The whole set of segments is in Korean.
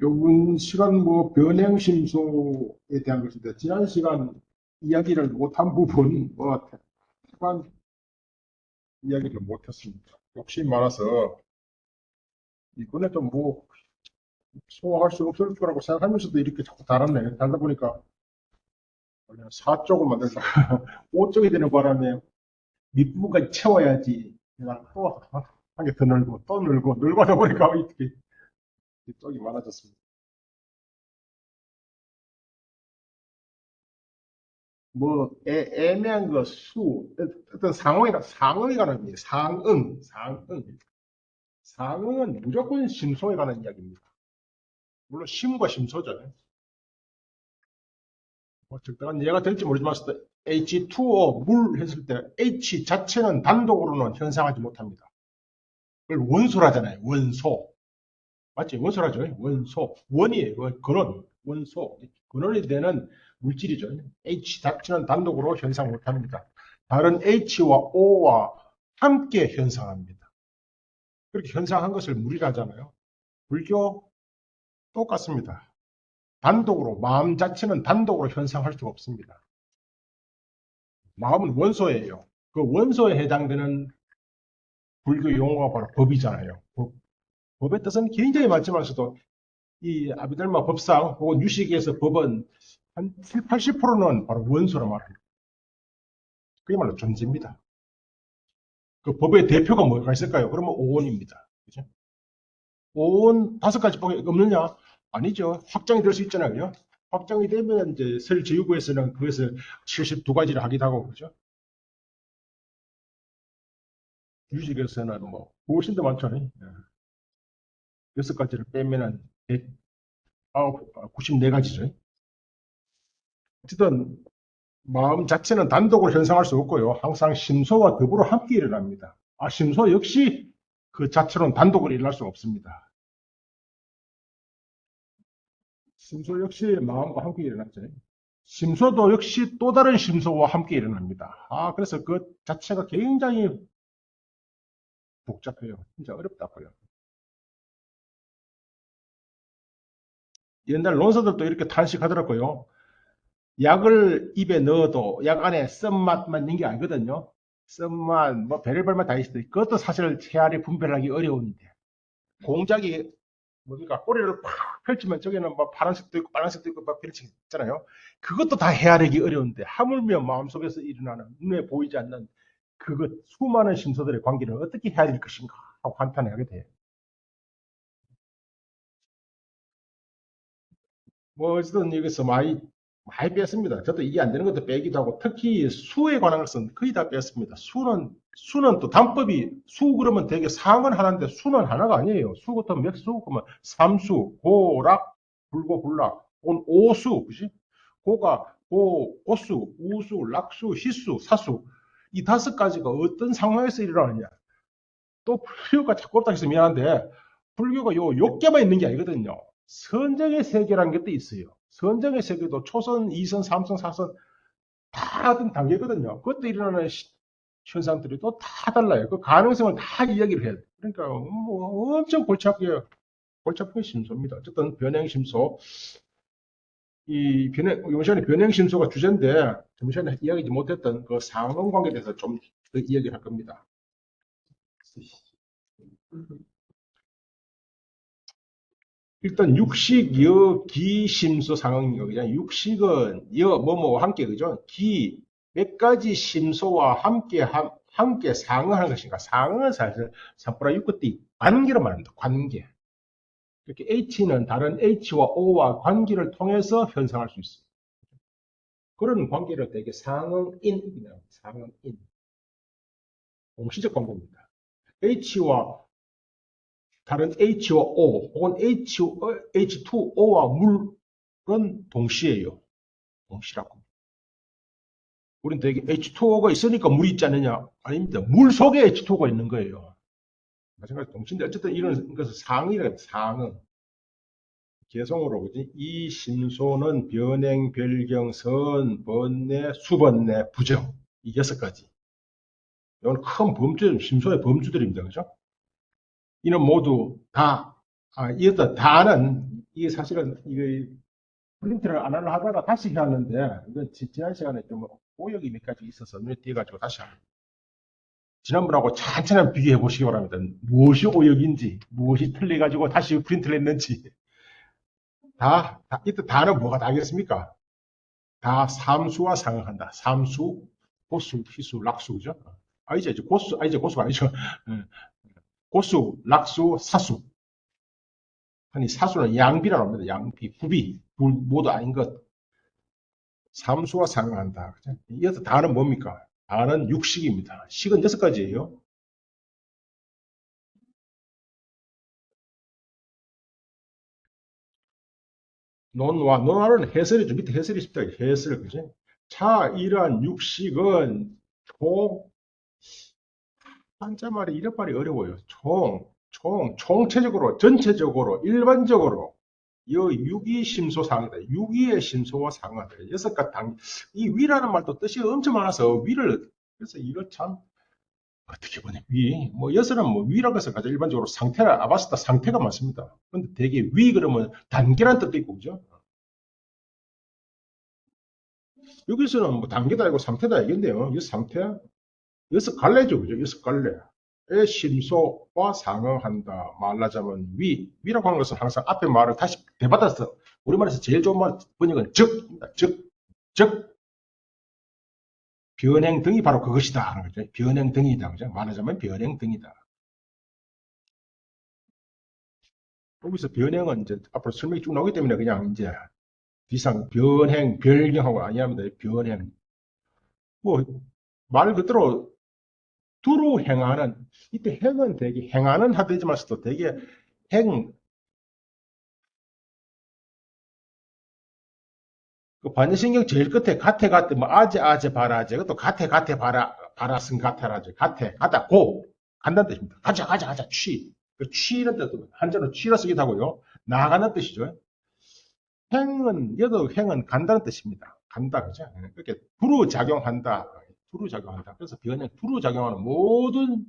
요번 시간 뭐 변행심소에 대한 것인데 지난 시간 이야기를 못한 부분 뭐 태반 이야기를 못했습니다. 욕심이 많아서 이번에 좀 뭐 소화할 수 없을 거라고 생각하면서도 이렇게 자꾸 달았네. 달다 보니까 원래 4쪽을 만들다 5쪽이 되는 바람에 밑부분까지 채워야지 그냥 또 한 개 더 늘고 또 늘고 하다 보니까 이렇게 쪽이 많아졌습니다. 뭐 애매한 거 어떤 상황에 관한 얘기, 상응은 무조건 심소에 관한 이야기입니다. 물론 심과 심소죠. 뭐 적당한 이해가 될지 모르지만 H2O 물 했을 때 H 자체는 단독으로는 현상하지 못합니다. 그걸 원소라잖아요. 원소. 맞지? 원소라죠. 원소. 원이에요. 근원. 원소. 근원이 되는 물질이죠. H 자체는 단독으로 현상 못합니다. 다른 H와 O와 함께 현상합니다. 그렇게 현상한 것을 물이라 하잖아요. 불교 똑같습니다. 단독으로, 마음 자체는 단독으로 현상할 수가 없습니다. 마음은 원소예요. 그 원소에 해당되는 불교 용어가 바로 법이잖아요. 법의 뜻은 굉장히 많지만서도 이 아비달마 법상 혹은 유식에서 법은 한 7, 80%는 바로 원소로 말합니다. 그야말로 존재입니다. 그 법의 대표가 뭐가 있을까요? 그러면 오온입니다. 그죠? 오온 5가지 법이 없느냐? 아니죠. 확장이 될 수 있잖아요. 그죠? 확장이 되면 이제 설제유구에서는 그것을 72가지를 하기도 하고 그죠? 유식에서는 뭐 훨씬 더 많잖아요. 6가지를 빼면은 94가지죠. 어쨌든 마음 자체는 단독으로 현상할 수 없고요. 항상 심소와 더불어 함께 일어납니다. 심소 역시 그 자체로는 단독으로 일어날 수 없습니다. 심소 역시 마음과 함께 일어났죠. 심소도 역시 또 다른 심소와 함께 일어납니다. 그래서 그 자체가 굉장히 복잡해요. 진짜 어렵다고요. 옛날 논사들도 이렇게 탄식하더라고요. 약을 입에 넣어도 약 안에 쓴맛만 있는 게 아니거든요. 쓴맛, 뭐 별의별 맛 다 있어요. 그것도 사실 헤아리 분별하기 어려운데 공작이 뭡니까? 꼬리를 팍 펼치면 저기는 뭐 파란색도 있고 빨간색도 있고 막 펼치 있잖아요. 그것도 다 헤아리기 어려운데 하물며 마음속에서 일어나는 눈에 보이지 않는 그것 수많은 심소들의 관계를 어떻게 헤아릴 것인가 하고 한탄하게 돼요. 뭐 어쨌든 여기서 많이 뺐습니다. 저도 이게 안 되는 것도 빼기도 하고 특히 수에 관한 것은 거의 다 뺐습니다. 수는 또 단법이 수 그러면 되게 상은 하나인데 수는 하나가 아니에요. 수 같은 몇 수? 그러면 삼수, 고락, 불고 불락, 오수, 그지? 고수, 우수, 락수, 희수, 사수 이 5가지가 어떤 상황에서 일어나느냐? 또 불교가 자꾸 없다 해서 미안한데 불교가 요 6개만 있는 게 아니거든요. 선정의 세계라는 것도 있어요. 선정의 세계도 초선, 2선, 3선, 4선 다 어떤 단계거든요. 그것도 일어나는 현상들이 또 다 달라요. 그 가능성을 다 이야기를 해야 돼. 그러니까 뭐 엄청 골치 아프게 심소입니다. 어쨌든 변행심소. 이번 시간에 변행심소가 주제인데 전 시간에 이야기하지 못했던 그 상응관계에 대해서 좀 더 이야기를 할 겁니다. 일단 육식, 여, 기, 심소 상응이거 그냥 육식은 여, 뭐뭐와 함께 그죠? 몇 가지 심소와 함께 상응하는 것인가? 상응은 사실 삼프라 육구띠 관계로 말합니다. 관계. 이렇게 H는 다른 H와 O와 관계를 통해서 현상할 수 있어요. 그런 관계를 되게 상응인이라고 상응인. 공시적 관계입니다. H와 다른 H와 O 혹은 H2O와 물은 동시에요. 동시라고. 우린 되게 H2O가 있으니까 물이 있지 않느냐? 아닙니다. 물 속에 H2O가 있는 거예요. 마찬가지 동시인데 어쨌든 이런 것을 상응이라고 합니다. 상응. 개성으로 그지? 이 심소는 변행, 별경, 선, 번뇌, 수번뇌, 부정 이 6가지. 이건 큰 범주, 심소의 범주들입니다. 그죠? 이는 모두 다, 이어서 다는 이게 사실은 이게 프린트를 안 하려 하다가 다시 해왔는데 이건 지난 시간에 좀 오역이 몇 가지 있어서 눈에 띄어가지고 다시 합니다. 지난번하고 천천히 한번 비교해 보시기 바랍니다. 무엇이 오역인지, 무엇이 틀려가지고 다시 프린트를 했는지. 이때 다는 뭐가 다겠습니까? 다 삼수와 상응한다. 삼수, 고수, 희수, 락수, 그죠? 이제 고수, 이제 고수가 아니죠. 예. 고수, 락수, 사수. 아니, 사수는 양비라고 합니다. 양비, 구비, 모두 아닌 것. 삼수와 상응한다. 그죠? 이어서 다는 뭡니까? 다는 육식입니다. 식은 6가지예요. 논화는 해설이 좀 밑에 해설이 있습니다. 해설, 그죠? 자, 이러한 육식은 총, 한자말이 이런 말이 어려워요. 총체적으로, 전체적으로, 일반적으로, 이 유기심소상이다. 유기의 심소와 상하다. 6가지 이 위라는 말도 뜻이 엄청 많아서 그래서 이거 참, 어떻게 보냐, 여섯은 뭐 위라고 해서 가장 일반적으로 상태라, 아바스타 상태가 많습니다. 근데 되게 그러면 단계란 뜻도 있고, 그죠? 여기서는 뭐 단계도 아니고 상태다 이건데요. 이 상태, 6갈래죠, 그죠? 6갈래의 심소와 상응한다. 말하자면 위라고 하는 것은 항상 앞에 말을 다시 되받아서 우리말에서 제일 좋은 말 번역은 즉, 변행 등이 바로 그것이다 하는 거죠. 변행 등이다, 그죠? 말하자면 변행 등이다. 여기서 변행은 이제 앞으로 설명이 쭉 나오기 때문에 그냥 이제 뒤상 변행, 변경하고 아니합니다. 변행. 뭐, 말 그대로 두루 행하는, 이때 행은 되게 행하는 하되지만서도 되게 행, 그 반려신경 제일 끝에 가태, 뭐, 아재, 바라제. 그것도 가태, 바라승, 가태라제. 가다, 간다는 뜻입니다. 가자, 그 취는 뜻도, 한자로 취라 쓰기도 하고요. 나가는 뜻이죠. 여도 행은 간다는 뜻입니다. 간다, 그죠? 그렇게 두루 작용한다. 그래서 변형, 두루 작용하는 모든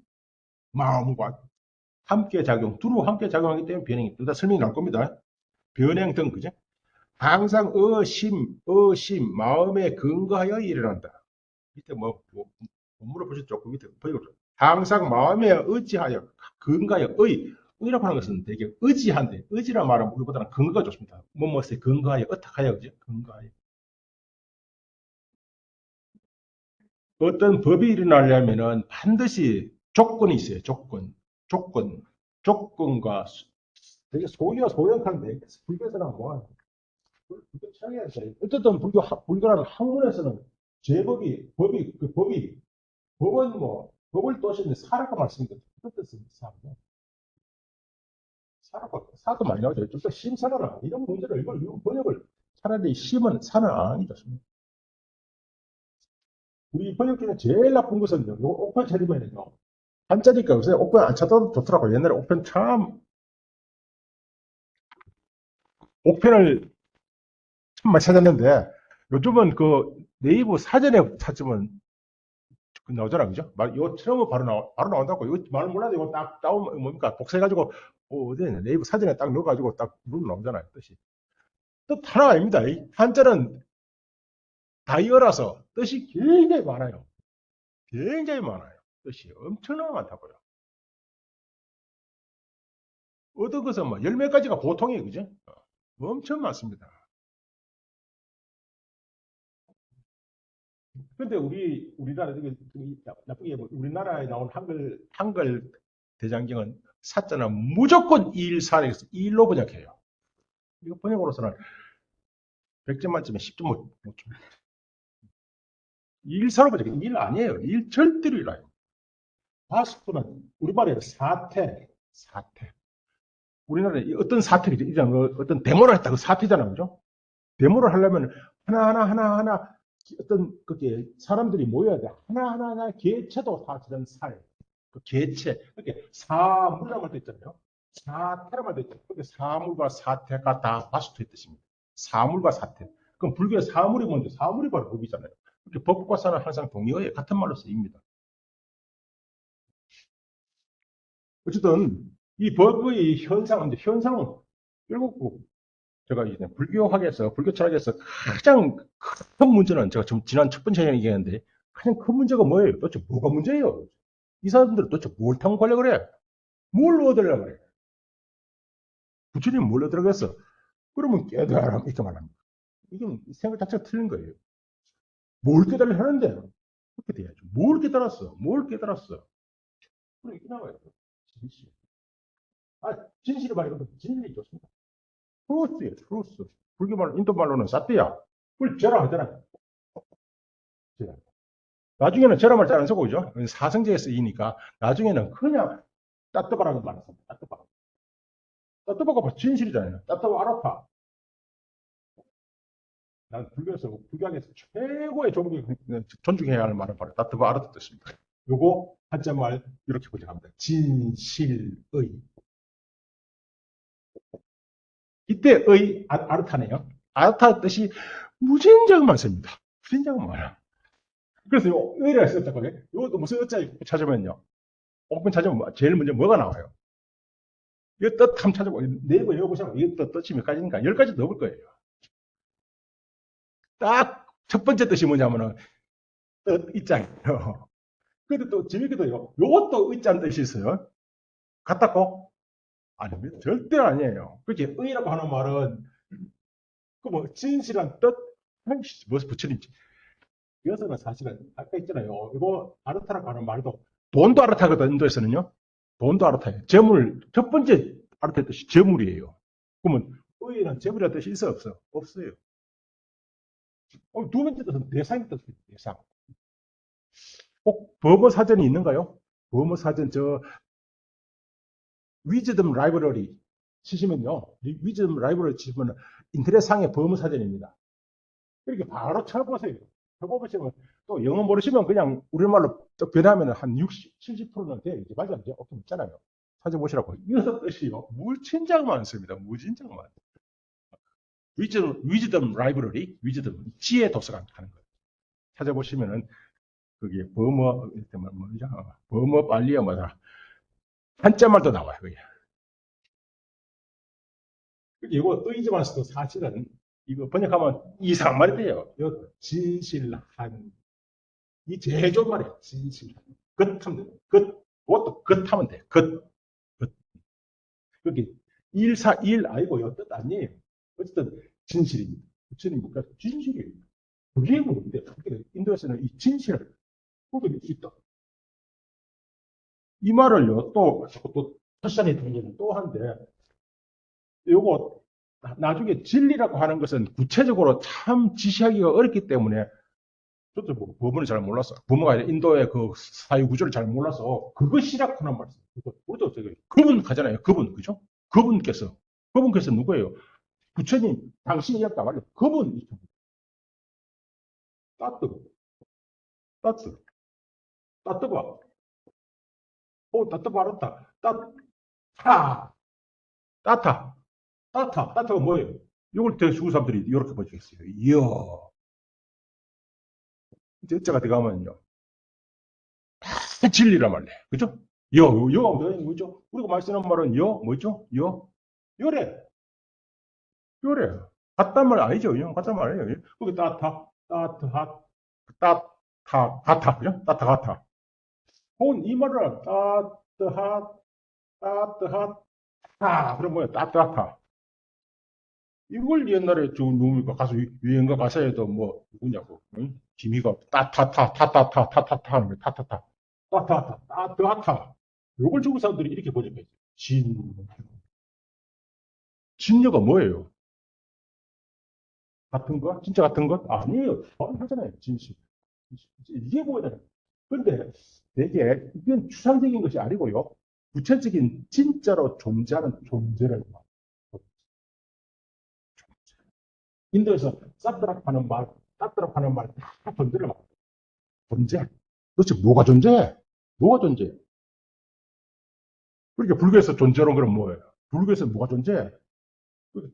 마음과 두루 함께 작용하기 때문에 변형이, 일단 설명이 나올 겁니다. 변형 등, 그죠? 항상 마음에 근거하여 일어난다. 밑에 본문을 보셨죠? 그 밑에 보이죠? 항상 마음에 의지하여, 근거하여, 의라고 하는 것은 되게 의지한데, 의지란 말은 우리보다는 근거가 좋습니다. 뭐뭐에 근거하여, 어떡하여, 그죠? 근거하여. 어떤 법이 일어나려면은 반드시 조건이 있어요. 조건, 조건과 되게 소역한데, 불교에서는 뭐, 불교 취향에서 어쨌든 불교라는 학문에서는 법은 법을 또시는 사라고 말씀드렸죠. 어떤 뜻입니까? 사도 많이 나오죠. 좀더 심사라라. 이런 문제를, 이걸 번역을, 차라리 심은 사는 안 하는 게 좋습니다. 우리 번역 중에 제일 나쁜 것은요, 요 옥편 처리면은요, 한자니까 요새 옥편 안 찾아도 좋더라고요. 옛날에 옥편을 참 많이 찾았는데, 요즘은 그 네이버 사전에 찾으면 나오잖아, 그죠? 이거 처음에 바로 나온다고. 이거 말 몰라도 이거 딱 다운, 뭡니까? 복사해가지고, 어디 네이버 사전에 딱 넣어가지고 딱 누르면 나오잖아요, 뜻이. 뜻 하나가 아닙니다. 이 한자는 다이어라서 뜻이 굉장히 많아요. 굉장히 많아요. 뜻이 엄청나게 많다고요. 어떤 것은 뭐, 열 몇 가지가 보통이에요, 그죠? 엄청 많습니다. 근데 우리나라, 나쁘게 우리나라에 나온 한글 대장경은 사자는 무조건 일사에서 일로 번역해요. 이거 번역으로서는 100점 만점에 10점 못 줍니다. 일사로 번역해. 일 아니에요. 일 절대로 일 아니에요. 바스크는 우리말에 사태. 우리나라에 어떤 사태이죠? 어떤 데모를 했다. 그 사태잖아요. 그죠? 데모를 하려면 하나하나 어떤 그게 사람들이 모여야 돼. 하나하나 개체도 다 저런 사예요. 그 개체. 그게 사물이라고 할때 있잖아요. 사태라고 할때 있잖아요. 그게 사물과 사태가 다 바스토의 뜻입니다. 사물과 사태. 그럼 불교의 사물이 뭔데? 사물이 바로 법이잖아요. 그렇게 법과 사는 항상 동의어에 같은 말로 쓰입니다. 어쨌든 이 법의 현상은 결국 제가 이제 불교 철학에서 가장 큰 문제는 제가 지난 첫 번째 시간에 얘기했는데 가장 큰 문제가 뭐예요? 도대체 뭐가 문제예요? 이 사람들은 도대체 뭘 타고 가려고 그래? 뭘 얻으려고 그래? 부처님 뭘 얻으려고 했어? 그러면 깨달아 이렇게 말합니다. 이건 생각 자체가 틀린 거예요. 뭘 깨달으려 하는데 그렇게 돼야죠. 뭘 깨달았어? 뭘 깨달았어? 그래 이렇게 나와요. 진실. 진실이 말이거든. 진리 좋습니다. 트루스예요. 트루스. 불교 말, 인도 말로는 사띠야. 그걸 제라 하잖아요. 제라. 나중에는 제라 말 잘 안 쓰고 그죠? 사성제에 쓰이니까 나중에는 그냥 따뜻바라고 말했습니다. 따뜻바. 따뜻바가 뭐 진실이잖아요. 따뜻바 알아파. 난 불교에서 불교학에서 최고의 존중해야 할 말은 바로 따뜻바 알아듣 뜻입니다. 요거 한자말 이렇게 번역합니다. 진실의. 이때의 아르타네요. 아르타 뜻이 무진장 많습니다. 무진장 많아. 그래서 요 의를 썼다고요. 이것도 무슨 어짜 찾으면요. 오픈 찾으면 제일 먼저 뭐가 나와요? 이거 뜻 한번 찾아보고 네이버 열어보시면 이거 뜻이 몇 가지인가? 10가지 넘을 거예요. 딱 첫 번째 뜻이 뭐냐면은 뜻 있잖아요. 근데 또 재밌게도요. 요것도 의자는 뜻이 있어요. 같다고? 아닙니다. 절대 아니에요. 그렇게 의라고 하는 말은 그 뭐 진실한 뜻? 아이씨, 무슨 부처님 여기서는 사실은 아까 있잖아요. 이거 아르타라고 하는 말도 돈도 아르타거든. 인도에서는요. 돈도 아르타예요. 재물 첫 번째 아르타의 뜻이 재물이에요. 그러면 의에는 재물이라는 뜻이 있어 없어? 없어요. 두 번째 뜻은 대상이 뜻이에요. 대상. 꼭 범어 사전이 있는가요? 범어 사전 저 위즈덤 라이브러리 치시면요. 위즈덤 라이브러리 치시면 인터넷상의 범어 사전입니다. 이렇게 바로 쳐보세요. 쳐보시면 또 영어 모르시면 그냥 우리말로 또 변하면 한 60, 70%는 돼요. 이제 맞아, 이제 없긴 없잖아요. 찾아보시라고. 이거 뜻이요. 무진장 많습니다. 무진장 많. 위즈덤 라이브러리, 위즈덤 지혜 도서관 하는 거예요. 찾아보시면은 그게 버머 뭐죠? 버머 빨리어 뭐다 한자말도 나와요. 그게. 이거 의지만서도 사실은 이거 번역하면 이상한 말이 돼요. 이거 진실한 이 제일 좋은 말이에요. 진실한 겉하면 돼. 그것도 겉하면 돼. 겉. 그게 일사일 아니고요. 뜻 아니에요. 어쨌든 진실입니다. 부처님 묵가 진실이에요. 그게 뭔데? 인도에서는 이 진실을 보게 있다. 이 말을요, 또, 터션이 등장은 또 한데, 요거, 나중에 진리라고 하는 것은 구체적으로 참 지시하기가 어렵기 때문에, 저도 뭐, 법문을 잘 몰랐어. 부모가 아니라 인도의 그 사회 구조를 잘 몰라서, 그것이라고 하는 말씀. 우리도 되게, 그분 가잖아요. 그분, 그죠? 그분께서 누구예요? 부처님, 당신이 이야기 말이요. 그분, 따뜻, 따뜻, 따뜻봐. 따뜻 알았다. 따타, 따타. 따타가 뭐예요? 이걸 대수구 사람들이 이렇게 번역했어요. 이야. 이제 자가 들어가면요. 진리란 말이에요. 그죠? 여가 뭐죠? 우리가 많이 쓰는 말은 뭐죠? 요래. 요래. 같단 말 아니죠? 같단 말 아니에요. 거기 가타. 그죠? 가타. 혹은 이 말을 그럼 뭐야? 따뜻하다. 이걸 옛날에 저 누구니까 가수 유행가 가사에도 뭐 누구냐고 응? 지미가 타타타 하는 거야 따타타 요걸 중국 사람들이 이렇게 번역했죠. 진여가 뭐예요? 같은 거? 진짜 같은 것? 아니에요. 하잖아요. 진실. 이게 뭐냐? 근데 되게 이건 추상적인 것이 아니고요. 구체적인 진짜로 존재하는 존재를 인도에서 따뜻락 하는 말, 다 존재를 말. 존재. 도대체 뭐가 존재해? 뭐가 존재해? 그러니까 불교에서 존재론 그럼 뭐예요? 불교에서 뭐가 존재해?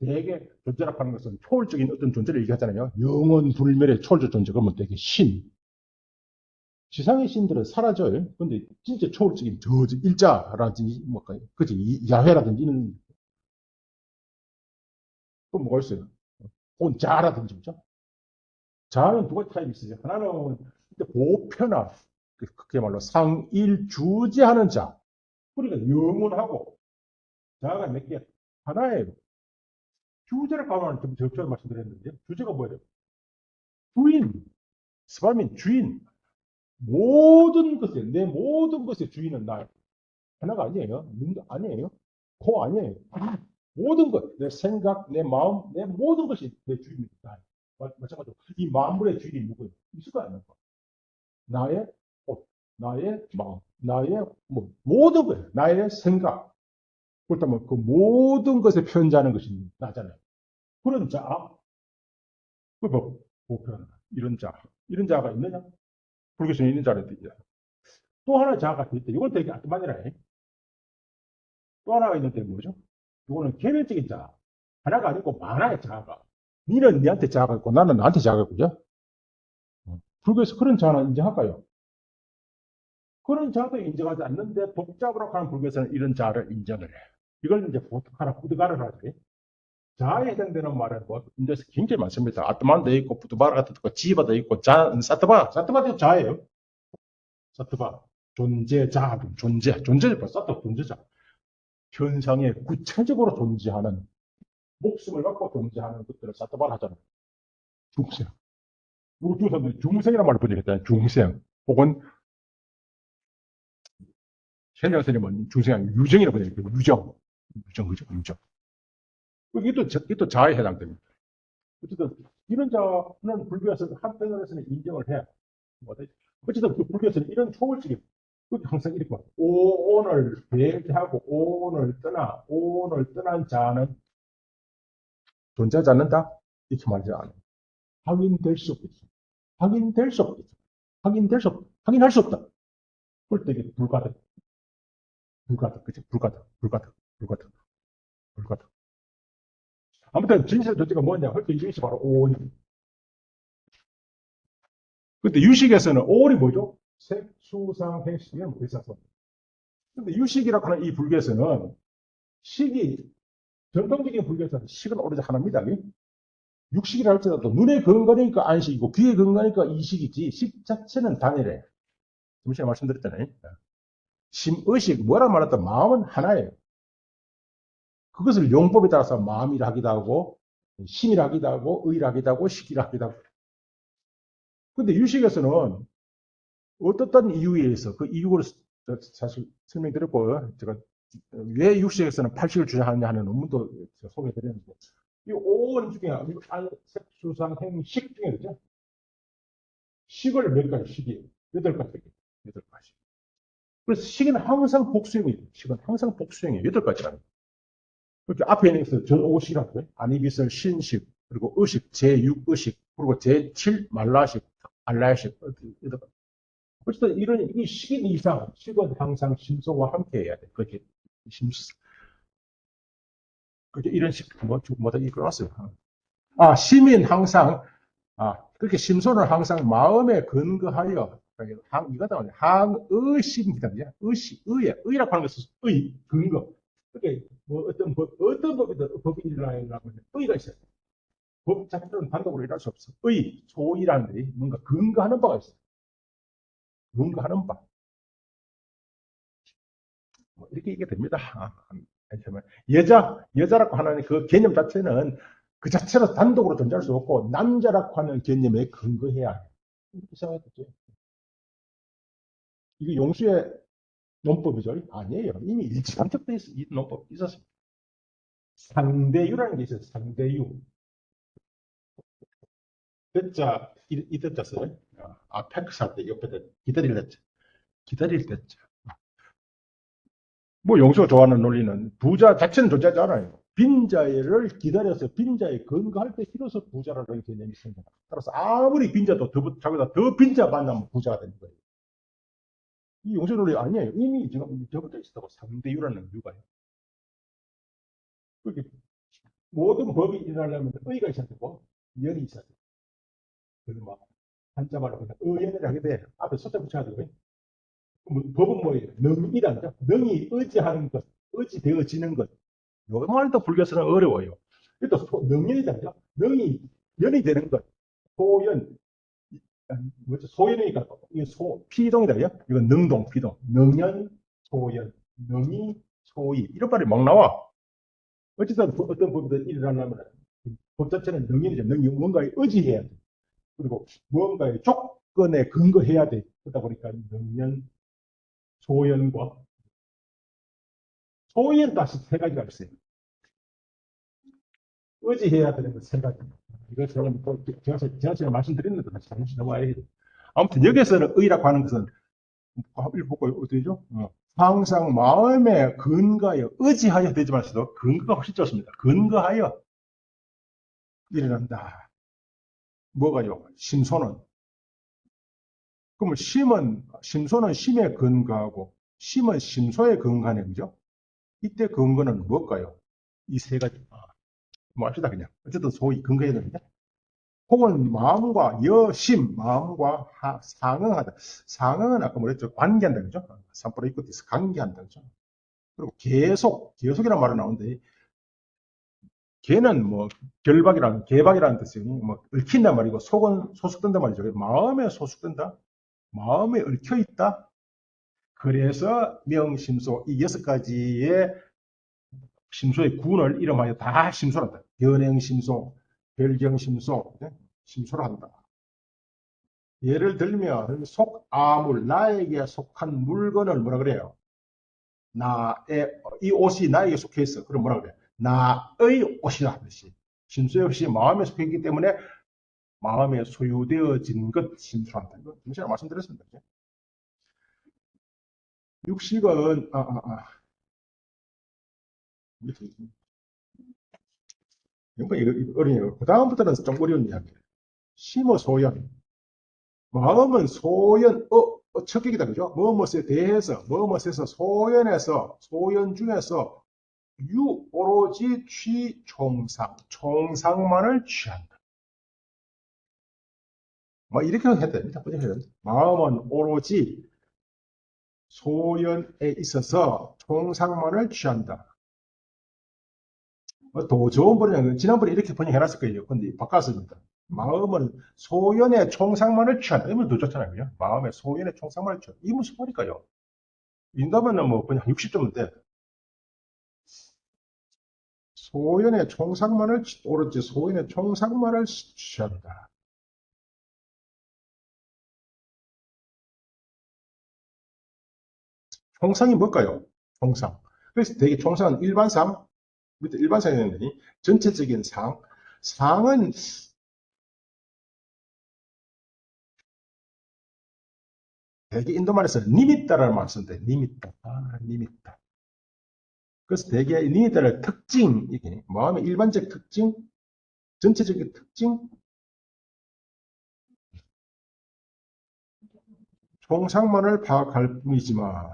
대개 존재라고 하는 것은 초월적인 어떤 존재를 얘기하잖아요. 영원 불멸의 초월적 존재. 그러면 되게 신. 지상의 신들은 사라져요. 근데 진짜 초월적인 일자라든지, 뭐, 그지, 야훼라든지 이런 또 뭐가 있어요? 혼자라든지, 그죠? 자는 두 가지 타입이 있어요. 하나는 보편화, 그야말로 상일주제하는 자. 그러니까 영원하고, 자가 몇 개? 하나예요. 주제를 가면 좀 적절히 말씀드렸는데, 주제가 뭐예요? 주인, 스바민, 주인. 모든 것에, 내 모든 것의 주인은 나. 하나가 아니에요. 눈도 아니에요. 코 아니에요. 모든 것, 내 생각, 내 마음, 내 모든 것이 내 주인입니다. 마찬가지로 이 만물의 주인이 누구예요? 있을 거 아닙니까? 나의 옷, 나의 마음, 나의 뭐 모든 것, 나의 생각. 그렇다면 그 모든 것에 편지하는 것이 나잖아요. 그런 자, 그 뭐, 보편, 이런 자가 있느냐? 불교에서 있는 자를 있다. 또 하나 자아가 있다. 이건 되게 아트만이라 해. 또 하나가 있는데 뭐죠? 이거는 개별적인 자아. 하나가 아니고 많아요, 자아가. 니는 니한테 자아가 있고 나는 나한테 자아가 있고요. 불교에서 그런 자아는 인정할까요? 그런 자아도 인정하지 않는데 독자부라고 하는 불교에서는 이런 자아를 인정을 해. 이걸 이제 보트카라 부드가르라 하죠. 자아에 해당되는 말은 뭐 인도에서 굉장히 많습니다. 아트만도 있고 부드바라 같은 거, 지바도 있고 사트바도 자아예요. 사트바 존재자, 존재자, 사트 존재자. 현상에 구체적으로 존재하는 목숨을 갖고 존재하는 것들을 사트바라 하잖아요. 중생. 우리 사람들이 중생이라는 말을 번역했잖아요. 중생. 혹은 현장 선생님은 중생이 아니고 유정이라고 번역했어요. 그죠? 유정. 이게 또 자아에 해당됩니다. 어쨌든 이런 자는 불교에서 한편으로서는 인정을 해야. 어쨌든 그 불교에서는 이런 초월적인 항상 이렇게 말 오온을 배제하고 오온을 떠난 자는 존재하지 않는다? 이렇게 말하지 않아요. 확인될 수 없겠죠. 확인될 수 없겠죠. 확인할 수 없다. 그럴 때 이게 그치? 불가득. 아무튼 진실의 존재가 뭐냐? 할 때 이것이 바로 오온입니다. 근데 유식에서는 오온이 뭐죠? 색, 수, 상, 행식은 의사선. 근데 유식이라고 하는 이 불교에서는 식이, 전통적인 불교에서는 식은 오로지 하나입니다. 육식이라 할지라도 눈에 건강하니까 안식이고 귀에 건강하니까 이식이지 식 자체는 단일해. 좀 전에 말씀드렸잖아요. 심의식 뭐라 말했다 마음은 하나예요. 그것을 용법에 따라서 마음이라 하기도 하고 심이라 하기도 하고 의라 하기도 하고 식이라 하기도 하고. 근데 유식에서는 어떻든 이유에 의해서 그 이유를 사실 설명드렸고 제가 왜 육식에서는 팔식을 주장하느냐 하는 논문도 소개해드렸는데 이 5원 중에 색수상 행식 중에 그죠? 식을 몇 가지 식이 8가지. 8가지. 그래서 식은 항상 복수형이에요. 식은 항상 복수형이에요. 8가지라는. 그렇게 앞에 있는 것은 전오식이라고 해요. 안이비설 신식, 그리고 의식, 제6의식, 그리고 제7 말라식, 알라식. 어쨌든 이 식인 이상, 식은 항상 심소와 함께 해야 돼. 그렇게 심소. 그렇게 이런 식, 뭐다 이끌어놨어요. 심인 항상, 그렇게 심소는 항상 마음에 근거하여, 이거다, 항의심이다. 의라고 하는 것은 근거. 그게 뭐 어떤 법이 일어나려면 의가 있어요. 법 자체는 단독으로 일할 수 없어. 소이라는 데 뭔가 근거하는 바가 있어요. 근거하는 바. 뭐 이렇게 얘기가 됩니다. 여자라고 하는 그 개념 자체는 그 자체로 단독으로 존재할 수 없고, 남자라고 하는 개념에 근거해야 해요. 이렇게 생각했죠. 이게 용수의 논법이죠? 아니에요. 이미 일치감적돼 있어. 이 논법 있었습니다. 상대유라는 게 있어요. 상대유. 대자, 이 대자 써요. 팩스 할 때 옆에다 기다릴 대자. 뭐 용수가 좋아하는 논리는 부자 자체는 존재하지 않아요. 빈자를 기다려서 빈자에 근거할 때 비로소 부자라는 개념이 생겨나. 따라서 아무리 빈자도 자기보다 더 빈자 만나면 부자가 되는 거예요. 이 용수 논리 아니에요. 이미 지금 저부터 있었다고 상대유라는 이유가요. 그렇게 모든 법이 일어나려면 의가 있어야 되고 연이 있어야 돼요. 그래서 막 한자말로 그냥 의연을 하게 돼. 앞에 숫자 붙여야 되고요. 법은 뭐예요? 능이라는 거. 능이 의지하는 것, 의지되어지는 것. 요 말도 불교에서는 어려워요. 또 능연이잖아요. 연이 되는 것. 소연, 뭐죠? 소연이니까, 이게 피동이다. 이건 능동, 피동. 능연, 소연, 능이, 소이. 이런 말이 막 나와. 어쨌든 어떤 법이든 일어나려면 법 자체는 능연이죠. 능이 뭔가에 의지해야 돼. 그리고 무언가의 조건에 근거해야 돼. 그러다 보니까 능연, 소연과 소연 다시 세 가지가 있어요. 의지해야 되는 것 세 가지. 이거 제가 말씀드렸는데 다시 잠시 넘어와야 돼. 아무튼 여기서는 의라고 하는 것은 일보고 어디죠? 항상 마음의 근거하여 의지하여 되지 말수도 근거가 훨씬 좋습니다. 근거하여 일어난다. 뭐가요? 심소는. 그러면 심소는 심에 근거하고 심은 심소에 근거하는 거죠. 이때 근거는 뭘까요? 이 세 가지. 뭐 합시다 그냥. 어쨌든 소위 근거해야 되는데. 혹은 마음과 여심, 마음과 상응하다. 상응은 아까 뭐랬죠? 관계한다, 그죠? 삼프로 이코티스, 관계한다, 그죠? 그리고 계속이라는 말이 나오는데, 개는 뭐, 개박이라는 뜻이에요. 뭐, 얽힌단 말이고, 속은 소속된단 말이죠. 마음에 소속된다? 마음에 얽혀 있다? 그래서 명심소, 이 여섯 가지의 심소의 구원을 이름하여 다 심소란다. 변행심소, 별경심소, 심소를 한다. 예를 들면 속아물 나에게 속한 물건을 뭐라 그래요? 이 옷이 나에게 속해 있어. 그럼 뭐라 그래? 나의 옷이라 하듯이 심수의 없이 마음에 속해 있기 때문에 마음에 소유되어진 것 심수한다. 이거 제가 말씀드렸습니다. 육식은 이거 어려워요. 그 다음부터는 좀 어려운 이야기예요. 심어 소연. 마음은 소연, 척격이다, 그죠? 무엇에 대해서, 무엇에서 소연 중에서 오로지 총상만을 취한다. 뭐, 이렇게 해야 됩니다. 마음은 오로지 소연에 있어서 총상만을 취한다. 더 좋은 번역은, 지난번에 이렇게 번역해놨을 거예요. 근데 바꿨습니다. 마음은 소연의 총상만을 취한다. 이러면 더 좋잖아요. 그죠? 마음의 소연의 총상만을 취한다. 이 무슨 말일까요? 인다면 뭐, 그냥 60점은 돼. 오로지 소연의 총상만을 취한다. 총상이 뭘까요? 총상. 그래서 되게 총상은 일반상, 밑에 일반상이 있는데, 전체적인 상은 되게 인도말에서 니미따라는 말을 쓰는데, 니미따. 그래서 되게 니미따를 특징, 이게 마음의 일반적 특징, 전체적인 특징, 총상만을 파악할 뿐이지만,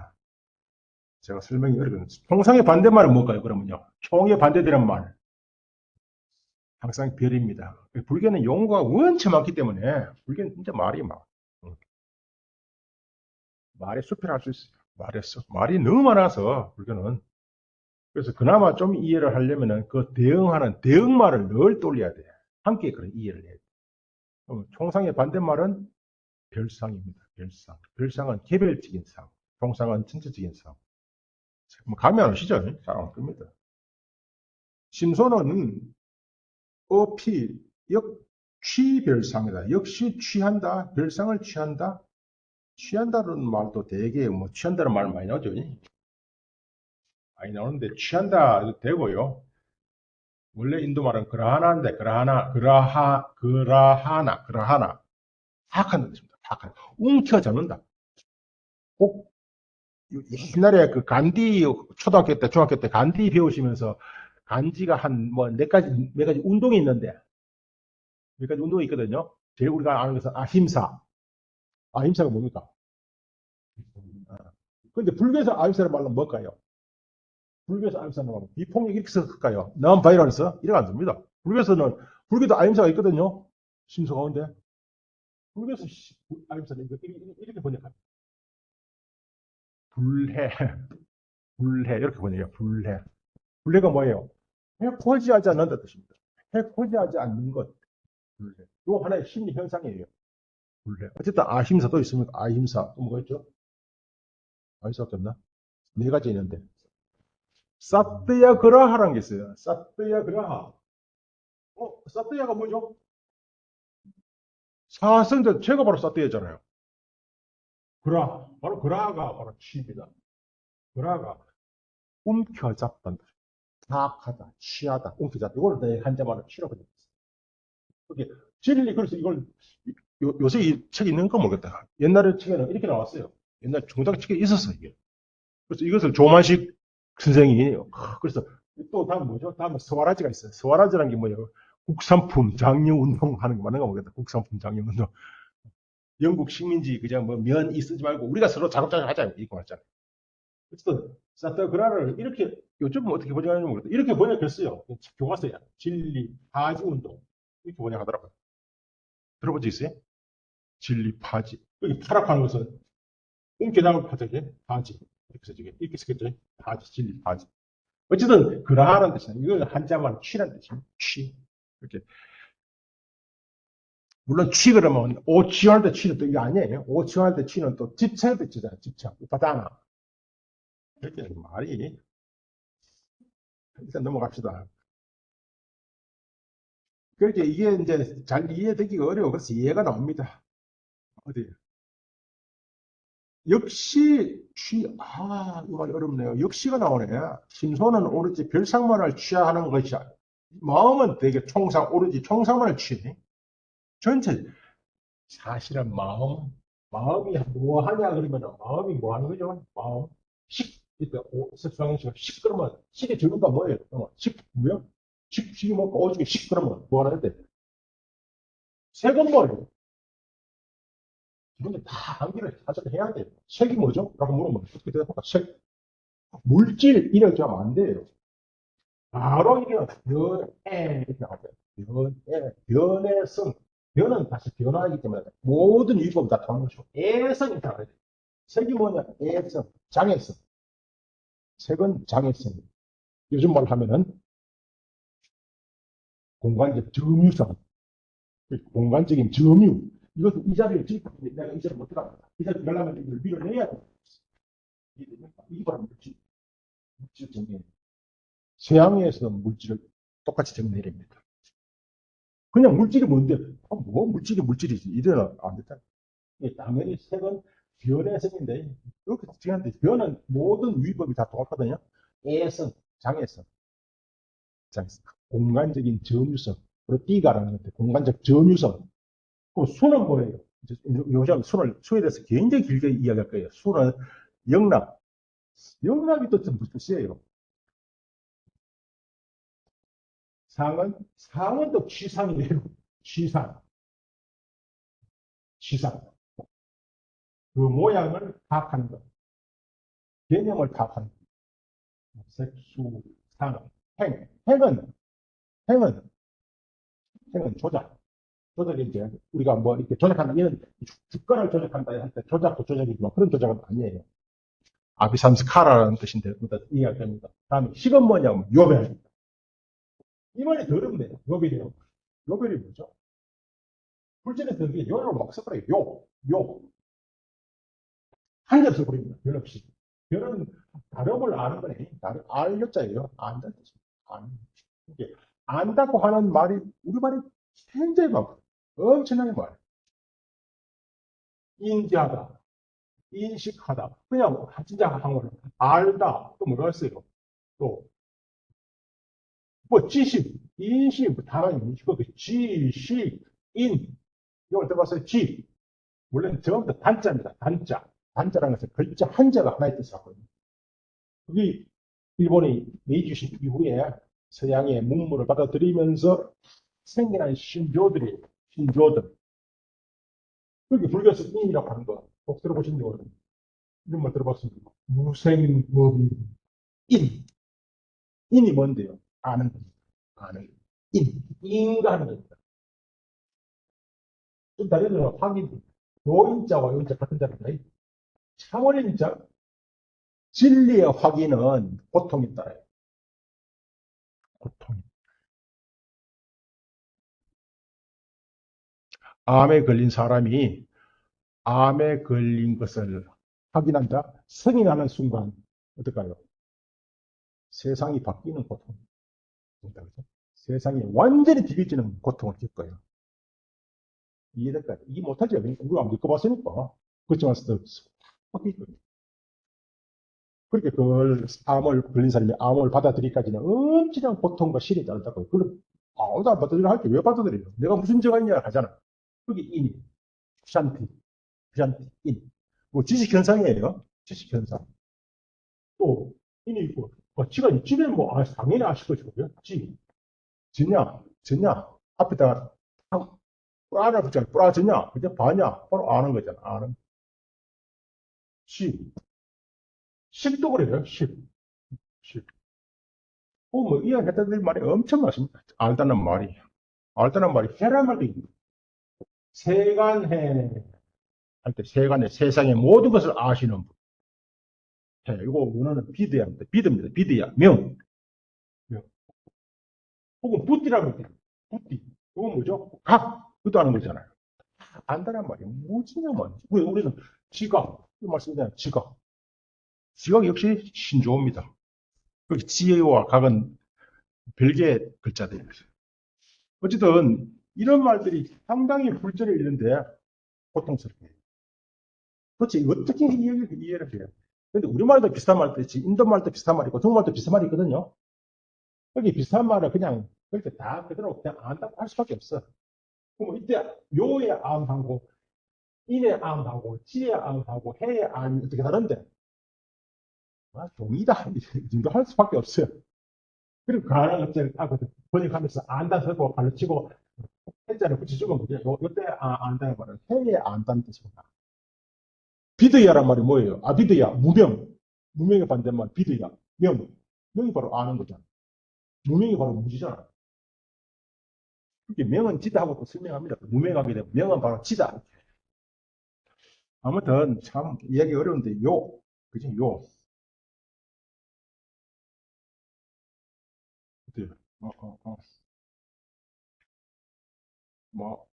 제가 설명이 어렵거든요. 총상의 반대말은 뭘까요, 그러면요? 총에 반대되는 말. 항상 별입니다. 불교는 용어가 원체 많기 때문에, 불교는 진짜 말이 막, 말의 숲이라 할 수 있어요. 말이 너무 많아서, 불교는. 그래서 그나마 좀 이해를 하려면은 그 대응하는 대응말을 늘 떠올려야 돼. 함께 그런 이해를 해야 돼. 총상의 반대말은 별상입니다. 별상. 별상은 개별적인 상. 총상은 전체적인 상. 뭐 감이 안 오시죠? 잘 안 끕니다. 심소는 어피, 취별상이다. 역시 취한다. 별상을 취한다. 취한다는 말도 되게 뭐 취한다는 말 많이 나오죠. 많이 나오는데 취한다 되고요. 원래 인도 말은 그라하나인데 그라하나 파악한다는 뜻입니다. 파악한 움켜잡는다. 꼭 옛날에 그 간디 초등학교 때 중학교 때 간디 배우시면서 간지가 한 뭐 몇 가지 운동이 있는데 몇 가지 운동이 있거든요. 제일 우리가 아는 것은 아힘사. 아힘사가 뭡니까? 근데 불교에서 아힘사를 말하면 뭘까요? 불교에서 아임사는 비폭력 이렇게 쓸까요? non violence 이래가 안 됩니다. 불교도 아임사가 있거든요. 심소 가운데 불교에서 아임사는 이렇게 번역합니다. 불해, 불해 이렇게 번역해요. 불해. 불해가 뭐예요? 해코지하지 않는다 뜻입니다. 해코지하지 않는 것. 이거 하나의 심리 현상이에요. 어쨌든 아힘사도 있습니까? 아힘사. 또 뭐가 있죠? 아힘사밖에 없나? 네 가지 있는데. 사뜨야그라하라는 게 있어요. 사뜨야그라하. 사뜨야가 뭐죠? 사성자, 제가 바로 사뜨야잖아요. 그라. 바로 그라가 바로 취입니다. 그라가 움켜잡단다. 타악하다, 취하다, 움켜잡다. 이걸 내 한자말로 취라고 되어 있어요. 그게 진리, 그래서 이걸 요새 이 책 있는 거 모르겠다. 옛날에 책에는 이렇게 나왔어요. 옛날 중고등학교 책에 있었어, 이게. 그래서 이것을 조만식 선생이, 그래서 또 다음 뭐죠? 다음에 서화라지가 있어요. 서화라지라는 게 뭐예요? 국산품 장려운동 하는 거 맞는 거 모르겠다. 국산품 장려운동. 영국 식민지 그냥 뭐 면 쓰지 말고 우리가 서로 작업작업 하자. 이거 맞잖아요. 어쨌든 사타그라를 이렇게 요즘은 어떻게 번역하는지 모르겠다. 이렇게 번역했어요. 교과서야. 진리, 파지 운동. 이렇게 번역하더라고요. 들어본 적 있어요? 진리, 파지. 여기 파락하는 것은 움켜잡을 파적에 파지. 이렇게 써지게. 이렇게 쓰겠죠? 파지, 진리, 파지. 어쨌든 그라하는 뜻이야. 이건 한자만 취란 뜻입니다. 취. 이렇게. 물론 취 그러면 오취할 때 취는 또 이게 아니에요. 오취할 때 취는 또 집착 뜻이잖아요. 집착. 우파다나. 이렇게 말이. 일단 넘어갑시다. 그렇게 이게 이제 잘 이해되기가 어려워. 그래서 이해가 나옵니다. 어디? 역시 이거 말 어렵네요. 역시가 나오네. 심소는 오로지 별상만을 취하는 것이야. 마음은 되게 오로지 총상만을 취해. 전체, 사실은 마음이 뭐 하냐 그러면 마음이 뭐 하는 거죠? 마음. 이때 색수강식 그러면 식의 정의가 뭐예요? 뭐요? 식이 먹고 오죽에 그러면 뭐 하는데? 색은 뭐예요? 이런데 다 암기를 사실 해야 돼요. 색이 뭐죠? 라고 물으면 어떻게 대답할까? 색, 물질 이렇게 하면 안 돼요. 바로 이게 변해 이렇게 나오죠. 변의 성. 변은 다시 변화이기 때문에 모든 유법은 다 통하는 것이고 애성이 다 돼요. 색이 뭐냐? 애성, 장애성. 색은 장애성. 요즘 말 하면은 공간적 점유성. 공간적인 점유. 이것은 이 자리를 지금 내가 이 자리를 못 들어갑니다. 이 자리를 들어가려면 이걸 밀어내야 돼. 이게 바로 물질 정리. 서양에서 물질을 똑같이 정리해냅니다. 그냥 물질이 뭔데? 뭐 물질이지. 이래는 안 됐다. 당연히 색은 변의 색인데, 이렇게 중요한데, 변은 모든 위법이 다 똑같거든요. 애성, 장애성, 공간적인 점유성. 그리고 띠가라는 건데, 공간적 점유성. 그럼 수는 뭐예요? 요즘 수에 대해서 굉장히 길게 이야기할 거예요. 수는 영락. 영락이 또 무슨 뜻이에요? 상은 또 취상이에요. 취상. 취상. 그 모양을 파악하는 것. 개념을 파악하는 것. 색수, 상, 행은, 행은 조작. 조작이 이제 우리가 뭐 이렇게 조작한다. 이런 주가를 조작한다 할 때 조작도 조작이지만 그런 조작은 아니에요. 아비삼스카라라는 뜻인데 이해가 됩니다. 다음에 식은 뭐냐면 요별. 이 말이 더럽네요. 요별이요. 요별이 뭐죠? 불전에 드는 게 요를 막 써버려요. 요. 한 겹 써버립니다. 별 없이. 별은 다름을 아는 거네. 알 여자예요. 안다는 뜻입니다. 이게 안다고 하는 말이 우리말이 굉장히 많고 엄청나게 많아요. 인지하다, 인식하다. 그냥 진짜 한국어로 알다. 또 뭐가 있어요? 또 뭐 지식, 인식, 뭐 당연히 인식도 지식, 이걸 들어봤어요. 원래는 전부 다 단자입니다. 단자라는 것은 글자 한자가 하나의 뜻을 하거든요. 그게 일본이 메이지 유신 이후에 서양의 문물을 받아들이면서 생겨난 신조들. 그게 불교에서 인이라고 하는 거. 꼭 들어보신 적 이런 말 들어봤습니다. 무생법인. 인. 인이 뭔데요? 아는 겁니다. 아는. 인가하는 겁니다. 좀 다른 확인. 요인자와 요인자 같은 자입니다. 참원인자. 진리의 확인은 고통이 따라요. 고통. 암에 걸린 사람이 암에 걸린 것을 확인한다. 승인하는 순간 어떨까요? 세상이 바뀌는 고통입니다. 그죠? 세상이 완전히 뒤집어지는 고통을 겪어요. 이해될까요? 이해 못하죠? 우리가 안 겪어봤으니까. 그렇지만 바뀌거든요. 그렇게 그걸 암을 걸린 사람이 암을 받아들이기까지는 엄청난 고통과 실이 따르다고. 그걸 아무도 안 받아들여 할게 왜 받아들여요? 내가 무슨 죄가 있냐 하잖아. 그게 인이, 샨티, 인. 뭐 지식현상이에요. 지식현상. 또 인이 있고, 지가 있지는 뭐 당연히 아실 것이고요. 졌냐? 앞에다가 뿔 하나 붙잖아. 뿔 졌냐? 그냥 봐냐? 바로 아는 거잖아. 아는. 시. 식도 그래요. 식. 식. 뭐 이해했다는 말이 엄청 많습니다. 알다는 말이. 알다는 말이 해란 말도 있고. 세간해. 할 때 세간해. 세상의 모든 것을 아시는 분. 해. 이거 원어는 비드야입니다. 비드입니다. 비드야. 명. 명. 혹은 붓디라고 해요. 붓디. 이건 뭐죠? 각. 그것도 아는 거잖아요. 안다란 말이 무지냐만. 왜 우리는 지각. 이 말씀이잖아요. 지각. 지각 역시 신조어입니다. 그 지혜와 각은 별개의 글자들이에요. 어쨌든 이런 말들이 상당히 불절을 잃는데 고통스럽게 해요. 도대체 어떻게 이해를 해요? 근데 우리말도 비슷한 말도 있지, 인도말도 비슷한 말이 있고, 중국말도 비슷한 말이 있거든요. 여기 비슷한 말을 그냥 그렇게 다 그대로 그냥 안다고 할 수밖에 없어. 그럼 이때 요의 암하고 인의 암하고 지의 암하고 해의 암이 어떻게 다른데? 동이다. 이 정도 할 수밖에 없어요. 그리고 가능한 것들 번역하면서 안다 쓰고 발로 치고 해자를 붙여주면 그죠? 요때 안다는 말은 해의 안다는 뜻입니다. 비드야란 말이 뭐예요? 비드야, 무명. 무명의 반대말, 비드야. 명. 명이 바로 아는 거잖아. 무명이 바로 무지잖아. 그렇게 명은 지다 하고 또 설명합니다. 무명하게 되면 명은 바로 지다. 아무튼 참 이야기 어려운데 그지? 어때요? 어, 어, 어. 뭐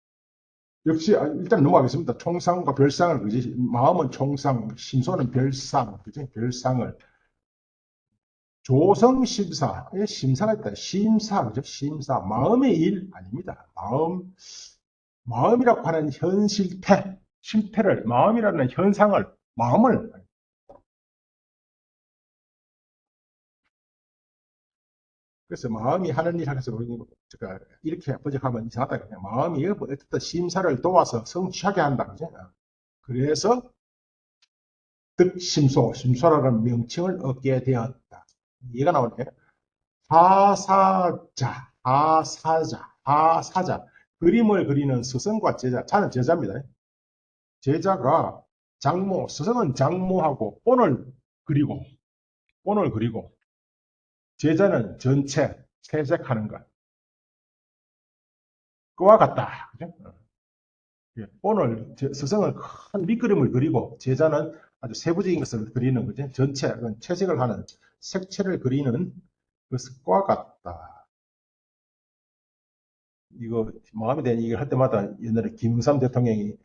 역시 일단 넘어가겠습니다. 총상과 별상을 그지? 마음은 총상, 심소는 별상, 그지? 별상을 조성심사의 심사가 있다. 심사, 그죠? 심사. 마음의 일 아닙니다. 마음이라고 하는 실태를, 마음이라는 마음을, 그래서 마음이 하는 일 하면서 이렇게 번역하면 이상하다. 그냥 마음이 어쨌든 심사를 도와서 성취하게 한다. 그죠? 그래서 심소라는 명칭을 얻게 되었다. 이해가 나오네. 하사자. 그림을 그리는 스승과 제자. 자는 제자입니다. 제자가 스승은 장모하고 본을 그리고, 제자는 전체, 채색하는 것. 그와 같다. 그죠? 스승은 큰 밑그림을 그리고, 제자는 아주 세부적인 것을 그리는 거죠. 전체, 채색을 하는, 색채를 그리는 것과 같다. 이거 마음에 대한 얘기를 할 때마다 옛날에 김영삼 대통령이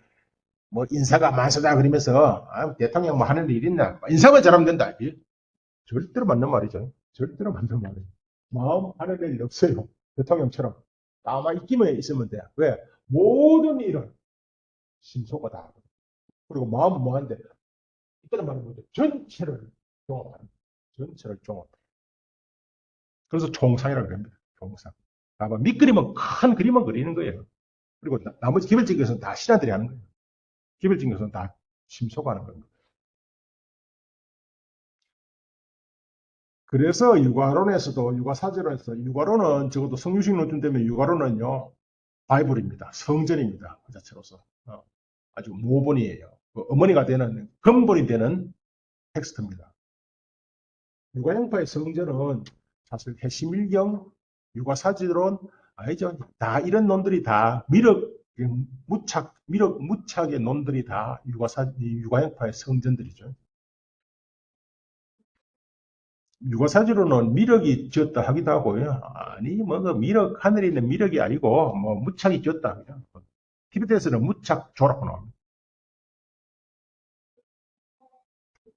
뭐 인사가 만수다 그러면서 대통령 뭐 하는 일 있나? 인사만 잘하면 된다. 절대로 맞는 말이죠. 절대로 맞는 말이에요. 마음 하는 일 없어요. 대통령처럼 나만 있기만 있으면 돼. 왜? 모든 일은 심소가 다 하고, 그리고 마음은 뭐한데 이때는 말은 뭐죠? 전체를 종합하는, 전체를 종합. 그래서 총상이라고 합니다. 총상. 아마 밑그림은 큰 그림만 그리는 거예요. 그리고 나머지 개별적인 것은 다 신하들이 하는 거예요. 개별적인 것은 다 심소가 하는 겁니다. 그래서 육아사제론에서 육아론은 적어도 성유식 논증 때문에 육아론은요, 바이블입니다. 성전입니다. 그 자체로서. 아주 모본이에요. 어머니가 되는, 근본이 되는 텍스트입니다. 육아형파의 성전은 사실 해시밀경, 육아사제론, 아니죠. 다 이런 놈들이 다 무착의 놈들이 다 육아형파의 성전들이죠. 육아사지로는 미륵이 지었다 하기도 하고요. 아니, 뭐, 그 미륵, 하늘에 있는 미륵이 아니고, 뭐, 무착이 지었다. 그냥. 티베트에서는 무착 조라고 나옵니다.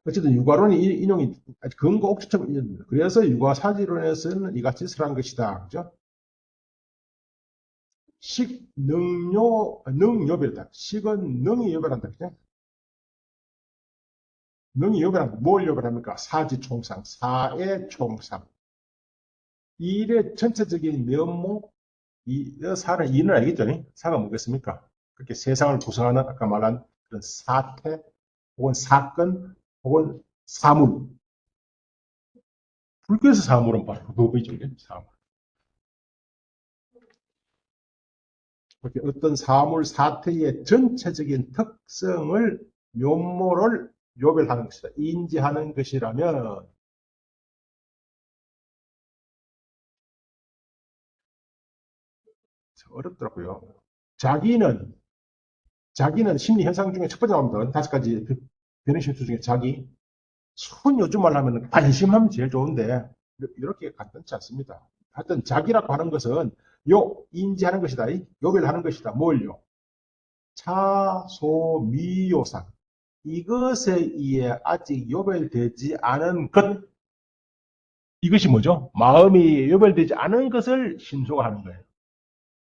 어쨌든 육아론이 인용이 근거 옥수처럼 인용됩니다. 그래서 육아사지론에서는 이같이 설한 것이다. 그죠? 식, 능요별이다. 식은 능이 요별한다. 그죠? 능이 요별한다. 뭘 요별합니까? 사지총상, 사의 총상. 일의 전체적인 면목, 사는 이는 알겠죠? 사가 뭐겠습니까? 그렇게 세상을 구성하는 아까 말한 그런 사태, 혹은 사건, 혹은 사물. 불교에서 사물은 바로 그거죠. 사물. 그렇게 어떤 사물 사태의 전체적인 특성을 면모를 요별하는 것이다. 인지하는 것이라면 어렵더라고요. 자기는 심리 현상 중에 첫 번째 나옵니다. 다섯 가지 변형 심수 중에 자기. 순 요즘 말 하면 관심하면 제일 좋은데 이렇게 간단치 않습니다. 하여튼 자기라고 하는 것은 인지하는 것이다. 요별하는 것이다. 뭘요? 차소미요상. 이것에 의해 아직 요별되지 않은 것. 이것이 뭐죠? 마음이 요별되지 않은 것을 심소가 하는 거예요.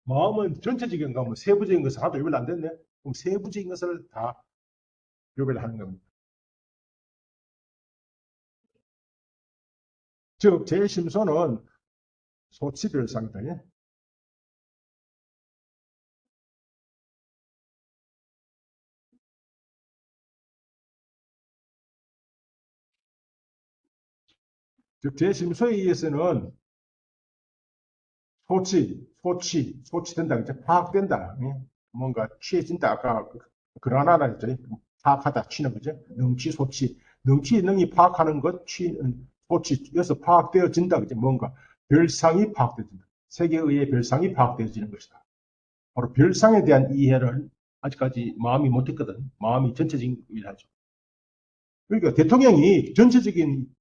마음은 전체적인 거, 뭐 세부적인 것을 하나도 요별 안 됐네? 그럼 세부적인 것을 다 요별하는 겁니다. 즉, 제 심소는 소치별상이다. 예? 즉, 제 심소에 의해서는 소치된다. 이제 파악된다. 예? 뭔가 취해진다. 아까 그러나 했죠. 파악하다, 취는 거죠. 능취, 소치. 능취, 능이 파악하는 것, 소치. 여기서 파악되어진다. 그죠. 뭔가 별상이 파악되어진다. 세계에 의해 별상이 파악되어지는 것이다. 바로 별상에 대한 이해를 아직까지 마음이 못했거든. 마음이 전체적인 일하죠. 그러니까 대통령이 전체적인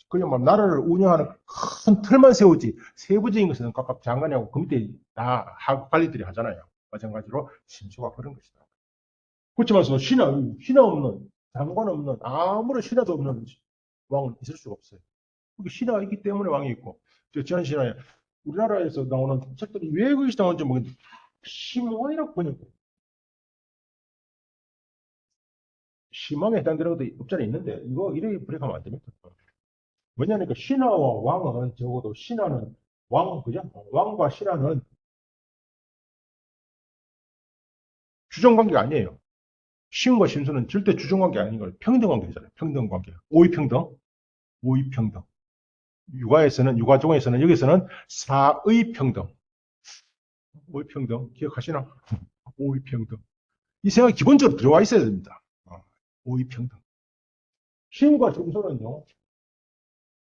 그냥 막 나라를 운영하는 큰 틀만 세우지 세부적인 것은 각각 장관이하고 그 밑에 다 하고 관리들이 하잖아요. 마찬가지로 심수가 그런 것이다. 그렇지만 신하 없는 장관 없는 아무런 신하도 없는 왕은 있을 수가 없어요. 그게 신하가 있기 때문에 왕이 있고 지한 신하에 우리나라에서 나오는 책들이 왜 그것이 나오는지 모르겠는데 심왕이라고 번역돼. 심왕에 해당되는 것도 없잖아 있는데 이거 이래 브레이크하면 안 됩니다. 왜냐하니까 신하와 왕은 적어도 신하는 그죠? 왕과 신하는 주정관계가 아니에요. 신과 신수는 절대 주정관계 아닌 걸 평등관계잖아요. 평등관계. 오이평등. 오이평등. 육아종에서는 여기서는 사의평등. 오이평등. 기억하시나? 오이평등. 이 생각이 기본적으로 들어와 있어야 됩니다. 오이평등. 신과 신수는요.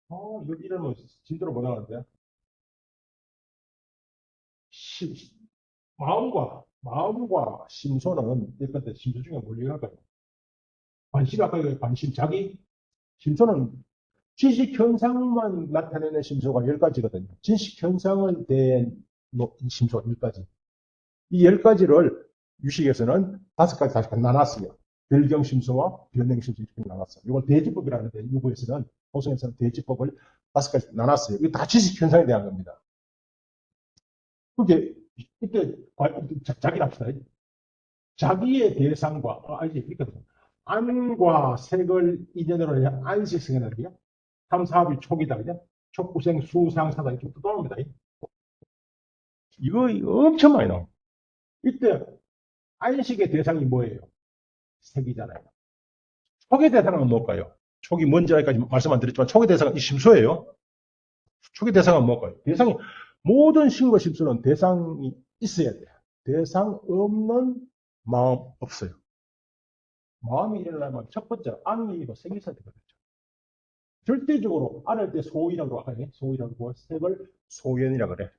이거 이러면 진도로 못 하는데. 마음과 심소는 예컨대 심소 중에 뭘 얘기할까요? 아까 관심, 자기 심소는 지식 현상만 나타내는 심소가 10가지거든요. 지식 현상을 대한 심소 10가지. 이 10가지를 유식에서는 5가지 다시 나눴어요. 별경 심소와 변형 심소 이렇게 나눴어요. 이걸 대지법이라는데 유부에서는 호성에서는 대지법을 5가지 나눴어요. 이게 다 지식 현상에 대한 겁니다. 그게 이때 자기랍시다. 자기의 대상과 이제 있거든요. 안과 색을 인연으로 해야 안식성 에너지요. 3, 4합이 촉이다. 그죠? 촉구생, 수상사다. 이렇게 또 나옵니다. 이거 엄청 많이 나옵니다. 이때 안식의 대상이 뭐예요? 색이잖아요. 촉의 대상은 뭘까요? 촉이 뭔지 아까지 말씀 안 드렸지만 촉의 대상은 이 심소예요. 촉의 대상은 뭘까요? 대상이 모든 신과 심소는 대상이 있어야 돼요. 대상 없는 마음 없어요. 마음이 일어나면 첫 번째 안이고 생일 상태가 되죠. 절대적으로 안을 때 소이라고 하네. 소이라고 색을 소연이라 그래.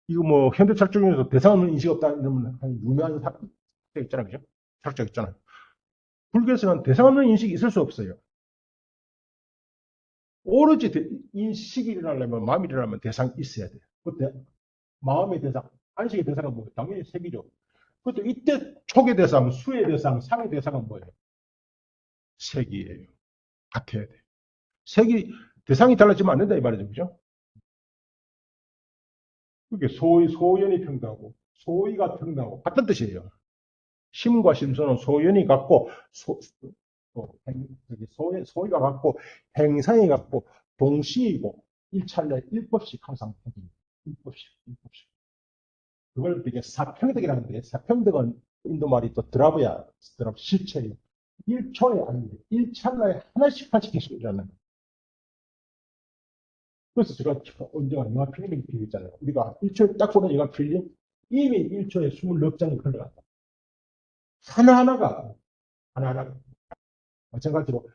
이거 뭐 현대 철학 중에서 대상은 인식 없다 이러면 유명한 학자 있잖아요, 그죠? 철학자 있잖아요. 불교에서는 대상 없는 인식이 있을 수 없어요. 오로지 인식이 일어나려면, 마음이 일어나면 대상이 있어야 돼요. 그때 마음의 대상, 안식의 대상은 뭐예요? 당연히 색이죠. 그때 이때 촉의 대상, 수의 대상, 상의 대상은 뭐예요? 색이에요. 같아야 돼요. 색이, 대상이 달라지면 안 된다, 이 말이죠. 그죠? 그게 소연이 평등하고, 소위가 평등하고, 같은 뜻이에요. 심과 심소는 소연이 같고, 소위가 같고, 행상이 같고, 동시이고, 일찰나 일법씩 항상 생깁니다. 일법씩. 그걸 되게 사평덕이라는데, 사평덕은 인도 말이 또 드라브야, 실체예요. 1초에 아닌데, 1찰나에 하나씩 계속 일어나는 거예요. 그래서 제가 언젠가 영화 필름 비유 있잖아요. 우리가 1초에 딱 보는 영화 필름, 이미 1초에 24장이 흘러간다. 하나하나가, 하나하나가. 마찬가지로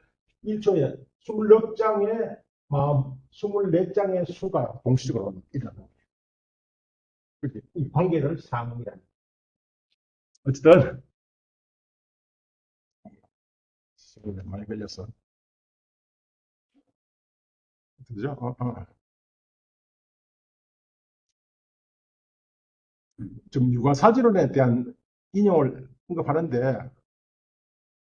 1초에 24장의 마음, 24장의 수가 동시적으로 일어나는 거예요. 이 관계를 상응이라는 거예요. 어쨌든, 시간이 많이 걸려서. 그죠? 좀 육아사지론에 대한 인용을 언급하는데,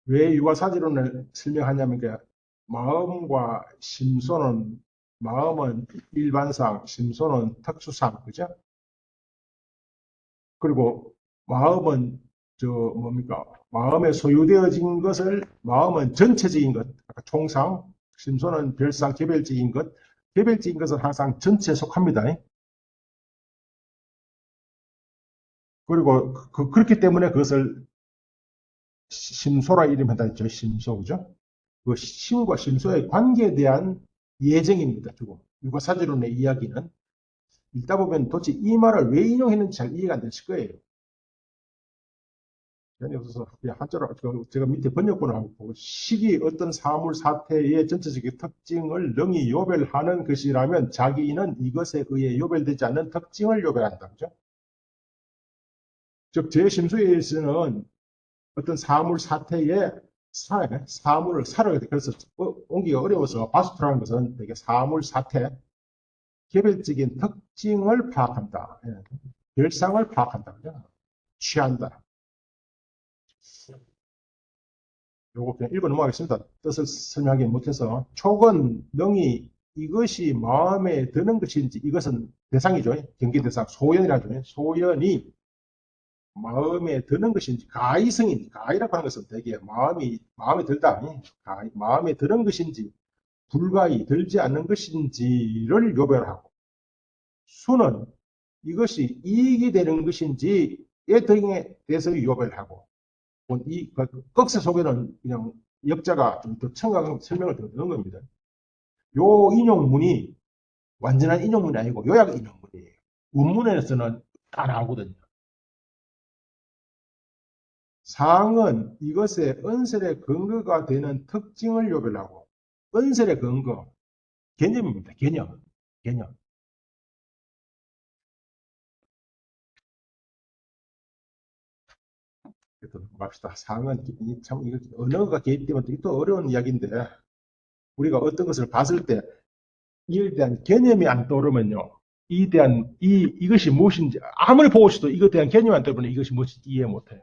왜 육아사지론을 설명하냐면, 마음과 심소는, 마음은 일반상, 심소는 특수상, 그죠? 그리고 마음은, 뭡니까? 마음에 소유되어진 것을, 마음은 전체적인 것, 아까 총상, 심소는 별상, 개별적인 것, 개별적인 것은 항상 전체에 속합니다. 그리고 그렇기 때문에 그것을 심소라 이름한다 했죠. 심소, 그죠? 그 심과 심소의 관계에 대한 예정입니다. 주로 육아사지론의 이야기는 읽다 보면 도대체 이 말을 왜 인용했는지 잘 이해가 안 되실 거예요. 전혀 없어서 그냥 한자로 제가 밑에 번역본을 보고 식이 어떤 사물 사태의 전체적인 특징을 능히 요별하는 것이라면 자기는 이것에 의해 요별되지 않는 특징을 요별한다. 그죠? 즉 제 심수에서는 어떤 사물 사태의 사물을 사를 그래서 옮기기가 어려워서 바스트라는 것은 되게 사물 사태 개별적인 특징을 파악한다. 예. 별상을 파악한다. 그죠? 취한다. 요거 그냥 읽어 넘어가겠습니다. 뜻을 설명하기 못해서 촉은 능히 이것이 마음에 드는 것인지 이것은 대상이죠. 경계 대상 소연이라죠. 소연이 마음에 드는 것인지 가의성인지 가의라고 하는 것은 되게 마음에 들다. 마음에 드는 것인지 불가히 들지 않는 것인지를 요별하고 수는 이것이 이익이 되는 것인지에 등에 대해서 요별하고 이 꺽쇠 속에는 그냥 역자가 좀 더 첨가한 설명을 더 넣은 겁니다. 요 인용문이 완전한 인용문이 아니고 요약 인용문이에요. 원문에서는 다 나오거든요. 상은 이것의 언설의 근거가 되는 특징을 요별하고 언설의 근거, 개념입니다. 개념. 갑시다. 상은 참 이거 언어가 개입되면 또 어려운 이야기인데 우리가 어떤 것을 봤을 때 이에 대한 개념이 안 떠오르면요. 이것이 무엇인지, 아무리 보고 싶어도 이것에 대한 개념이 안 떠오르면 이것이 무엇인지 이해 못해요.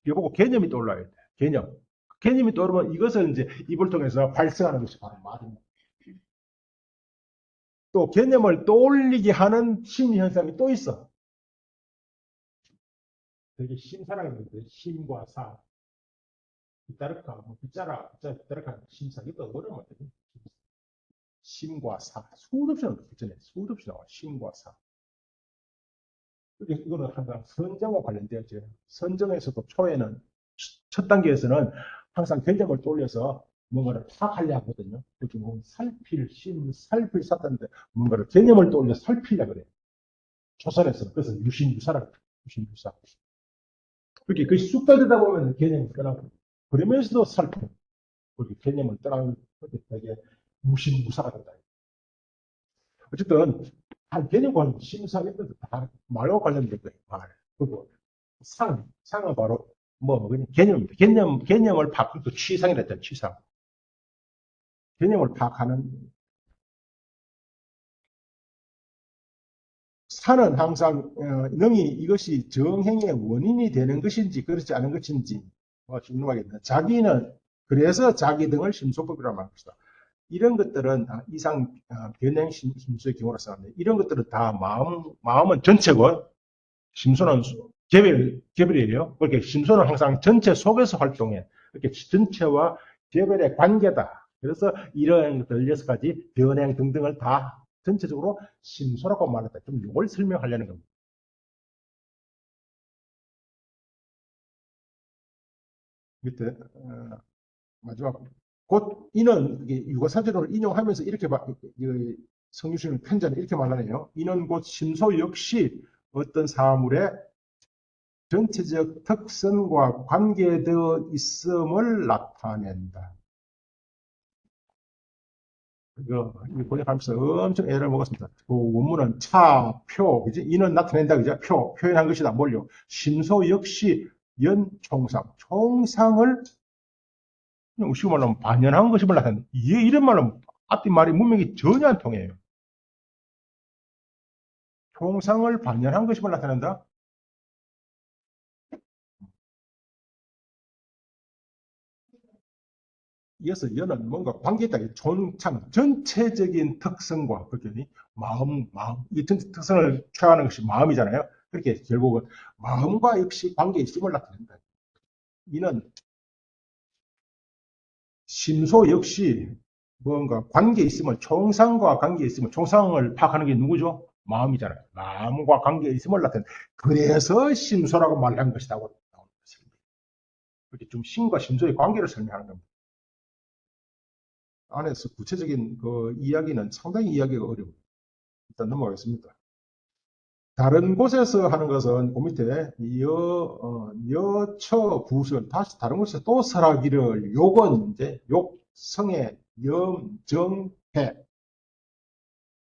이거 보고 개념이 떠올라야 돼. 개념. 개념이 떠오르면 이것을 이제 입을 통해서 발생하는 것이 바로 말입니다. 또 개념을 떠올리게 하는 심리 현상이 또 있어. 되게 심사라는데 심과 사. 빗자루가, 빗자루가 심사. 이것도 어려운 거거든요. 심과 사. 수도 없이 나와. 수도 없이 나와. 심과 사. 이거는 항상 선정과 관련되어 있죠. 선정에서도 초에는 첫 단계에서는 항상 개념을 돌려서 뭔가를 파악하려 하거든요. 그렇게 뭐 살필 샀다는데 뭔가를 개념을 돌려 살피려 그래요. 조선에서는 그래서 유신유사라고 해요. 유신유사. 그렇게 그 쑥달되다 보면 개념을 떠나고 그러면서도 살펴. 그렇게 개념을 떠나면 되게 무신무사가 된다. 어쨌든 한 개념 관련 심사했던 다 말과 관련된 거예요. 말. 그리고 상은 바로 뭐, 그냥 개념입니다. 개념을 파악하는 그 취상이라 했잖아요, 취상. 개념을 파악하는, 산은 항상, 능이 이것이 정행의 원인이 되는 것인지, 그렇지 않은 것인지, 신중하겠다. 자기는, 그래서 자기 등을 심소법이라고 말합니다 이런 것들은 이상 변행 심수의 경우로 생각합니다. 이런 것들은 다 마음은 전체고 심소는 개별이에요. 그렇게 심소는 항상 전체 속에서 활동해. 이렇게 전체와 개별의 관계다. 그래서 이런 것들 6가지 변행 등등을 다 전체적으로 심소라고 말했다. 좀 이걸 설명하려는 겁니다. 밑에 마지막 곧 이는 유가사전을 인용하면서 이렇게 성유신은 편자는 이렇게 말하네요. 이는 곧 심소 역시 어떤 사물의 전체적 특성과 관계되어 있음을 나타낸다. 이거 번역하면서 엄청 애를 먹었습니다. 그 원문은 차, 표, 그지? 이는 나타낸다, 그죠? 표현한 것이다. 뭘요? 심소 역시 연총상, 총상을 그냥 쉬운 말로 하면 반연한 것임을 나타낸다. 이런 말은 앞뒤 말이 문맥이 전혀 안 통해요. 총상을 반연한 것임을 나타낸다? 이어서 연은 뭔가 관계있다. 총창, 전체적인 특성과, 그렇게, 이 전체 특성을 취하는 것이 마음이잖아요. 그렇게 결국은 마음과 역시 관계 있음을 나타낸다. 이는 심소 역시 뭔가 관계 있음을, 총상과 관계 있음을, 총상을 파악하는 게 누구죠? 마음이잖아요. 마음과 관계 있음을 나타낸다. 그래서 심소라고 말한 것이라고 나오는 것입니다. 그렇게 좀 심과 심소의 관계를 설명하는 겁니다. 안에서 구체적인 그 이야기는 상당히 이야기가 어려워요. 일단 넘어가겠습니다. 다른 곳에서 하는 것은 그 밑에 여처 구설 다시 다른 곳에서 또 설하기를 욕은 이제 욕, 성애, 염, 정, 해.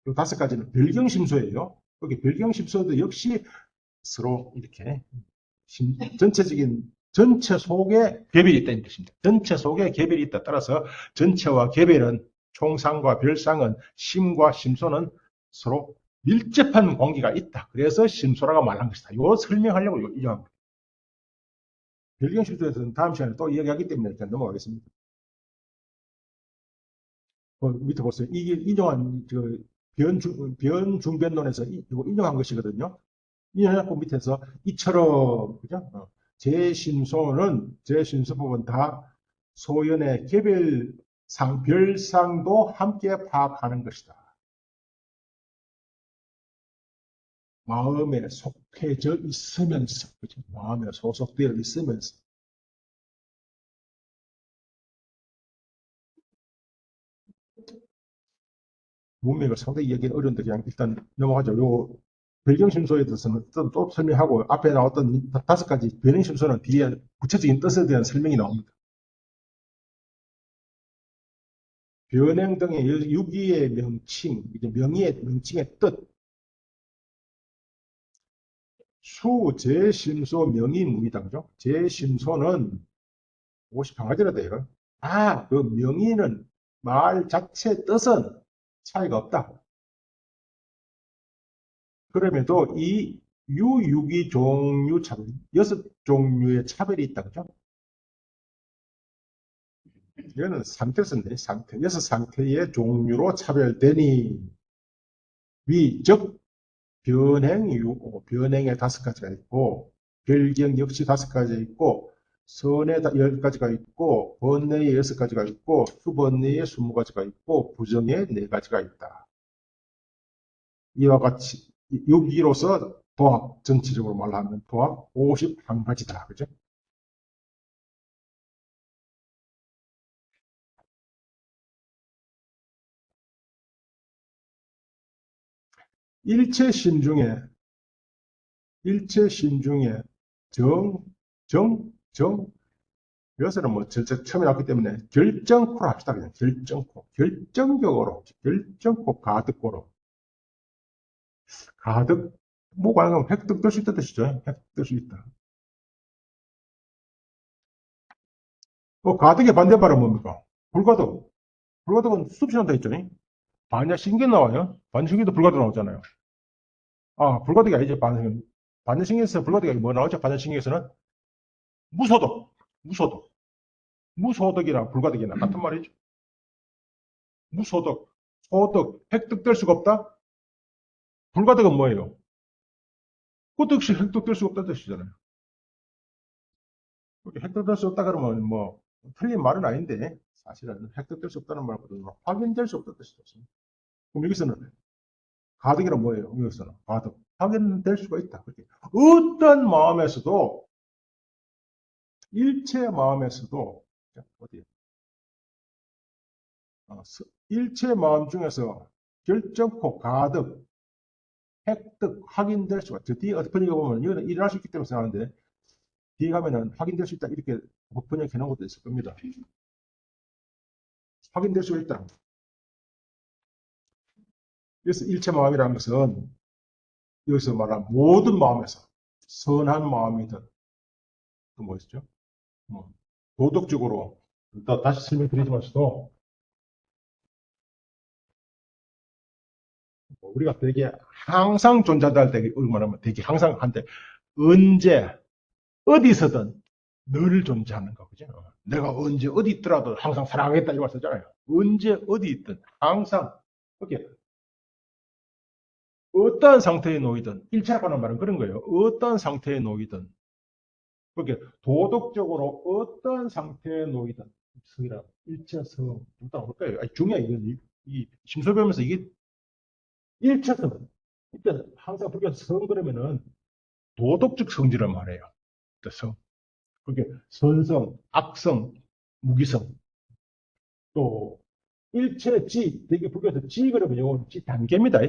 이 5가지는 별경심소예요. 거기 별경심소도 역시 서로 이렇게 전체적인 전체 속에 개별이 있다는 뜻입니다. 전체 속에 개별이 있다. 따라서 전체와 개별은 총상과 별상은 심과 심소는 서로 밀접한 관계가 있다. 그래서 심소라고 말한 것이다. 이거 설명하려고 이거 별경 심소에서는 다음 시간에 또 이야기하기 때문에 일단 넘어가겠습니다. 밑에 보세요. 이게 인용한 변중변론에서 이거 인용한 것이거든요. 인용해갖고 밑에서 이처럼 그죠? 제 심소법은 다 소연의 개별상 별상도 함께 파악하는 것이다. 마음에 속해져 있으면서, 그죠? 마음에 소속되어 있으면서. 문맥을 상당히 이야기는 어려운데 그냥 일단 넘어가죠. 요 배경심소에 대해서는 또 설명하고 앞에 나왔던 5가지 변형심소는 뒤에 구체적인 뜻에 대한 설명이 나옵니다. 변형 등의 유기의 명칭, 명의의 명칭의 뜻, 수, 제, 심소, 명의, 무의다. 그죠? 제, 심소는 무엇이 방아지라 돼요. 그 명의는 말 자체 뜻은 차이가 없다. 그럼에도 이 유유기 종류 차별, 6종류의 차별이 있다. 그죠? 이거는 상태선데, 상태. 6상태의 종류로 차별되니, 즉, 변행에 5가지가 있고, 별경 역시 5가지가 있고, 선에 10가지가 있고, 번뇌에 6가지가 있고, 수번뇌에 20가지가 있고, 부정에 4가지가 있다. 이와 같이, 여기로서 도합, 전체적으로 말하면 도합 51가지다. 그죠? 일체심 중에, 일체심 중에 정, 정, 여기서는 뭐 처음에 나왔기 때문에 결정코로 합시다. 그냥 결정코. 결정코 가득코로. 가득, 뭐가 아니면 획득될 수 있다 뜻이죠. 획득될 수 있다. 가덕의 반대말은 뭡니까? 불가덕. 불가덕은 숲신한다 했잖아요. 반야신경 나와요. 반야신경도 불가덕 나오잖아요. 불가덕이 아니죠. 반야신경. 반야신경에서 불가덕이 뭐 나오죠? 반야신경에서는 무소덕. 무소덕. 무소덕이랑 불가덕이랑 같은 말이죠. 무소득, 소득, 획득될 수가 없다? 불가득은 뭐예요? 소득 시 획득될 수가 없다는 뜻이잖아요. 획득될 수 없다 그러면 뭐 틀린 말은 아닌데 사실은 획득될 수 없다는 말보다는 확인될 수 없다는 뜻이죠. 그럼 여기서는 가득이란 뭐예요? 여기서는 가득. 확인될 수가 있다. 그렇게. 어떤 마음에서도 일체 마음에서도 어디 일체 마음 중에서 결정코 가득 획득, 확인될 수가 있죠. 뒤에 어떻게 번역해 보면 이거는 일어날 수 있기 때문에 생각하는데 뒤에 가면은 확인될 수 있다 이렇게 번역해 놓은 것도 있을 겁니다. 확인될 수 있다. 그래서 일체 마음이라는 것은 여기서 말한 모든 마음에서 선한 마음이든 또 뭐였죠? 도덕적으로 다시 설명드리지만서도 우리가 되게 항상 존재한다 할 때 말하면 되게 항상 한데 언제 어디서든 늘 존재하는 거, 그죠? 내가 언제 어디 있더라도 항상 사랑하겠다 이거 썼잖아요. 언제 어디 있든 항상 이렇게 어떠한 상태에 놓이든 일체라고 하는 말은 그런 거예요. 어떠한 상태에 놓이든 그렇게 도덕적으로 어떠한 상태에 놓이든 성이라 일체성 일단 볼까요? 중요해 이건 이 심소 배우면서 이게 일체성 일단 항상 그렇게 성 그러면은 도덕적 성질을 말해요. 성 그게 선성, 악성, 무기성 또 일체지 되게 불교에서 지 그러면 요건 지 단계입니다.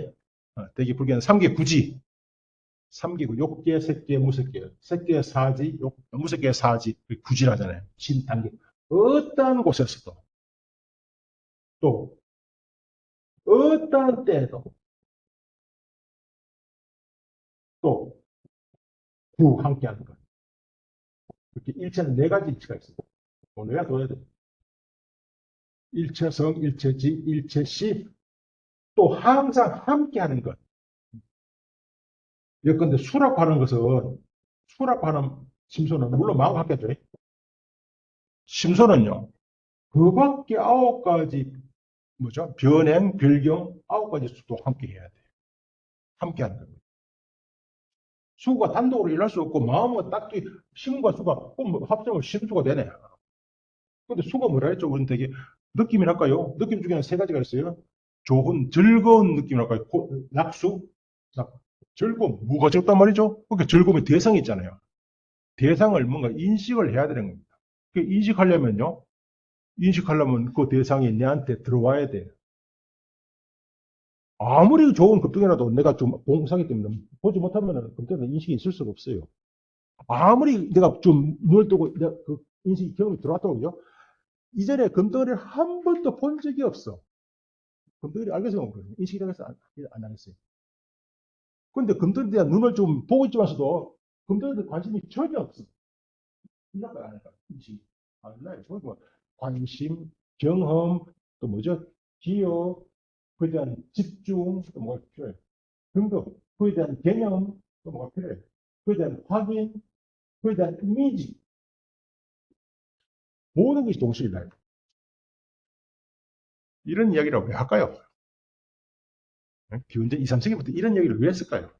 되게 불교는 3개 구지 3개 욕계, 색계, 무색계 색계 사지, 무색계 사지 구지라잖아요. 진 단계 어떠한 곳에서도 또 어떠한 때에도 또 구 함께하는 것 이렇게 일체는 네 가지 일체가 있습니다. 내가 둬야 돼. 일체성, 일체지, 일체시 또 항상 함께하는 것 예컨대 수락하는 것은 수락하는 심소는 물론 마음 같겠죠. 심소는요. 그 밖에 9가지 뭐죠? 변행, 별경 9가지 수도 함께 해야 돼. 함께 하는 겁니다. 수가 단독으로 일할 수 없고 마음은 딱히 심과 수가 합성을 심수가 되네. 근데 수가 뭐라 했죠? 우리는 되게 느낌이랄까요? 느낌 중에는 3가지가 있어요. 좋은, 즐거운 느낌이랄까요? 낙수, 즐거움, 뭐가 즐겁단 말이죠? 그러니까 즐거움의 대상이 있잖아요. 대상을 뭔가 인식을 해야 되는 겁니다. 그 인식하려면요. 인식하려면 그 대상이 내한테 들어와야 돼요. 아무리 좋은 급등이라도 내가 좀 봉사기 때문에 보지 못하면 그때는 인식이 있을 수가 없어요. 아무리 내가 좀 눈을 뜨고 내가 그 인식이 경험이 들어왔다고 그죠? 이전에 금덩어리를 한 번도 본 적이 없어. 금덩어리 알겠어? 인식이라고 해서 안 하겠어요. 근데 금덩어리에 대한 눈을 좀 보고 있지만서도 금덩어리에 대한 관심이 전혀 없어. 생각을 안 할까? 인식이. 나 뭐 관심, 경험, 또 뭐죠? 기억, 그에 대한 집중, 또 뭐가 필요해? 등급, 그에 대한 개념, 또 뭐가 필요해? 그에 대한 확인, 그에 대한 이미지, 모든 것이 동시에 일어나요. 이런 이야기를 왜 할까요? 기원전 2, 3세기부터 이런 이야기를 왜 했을까요?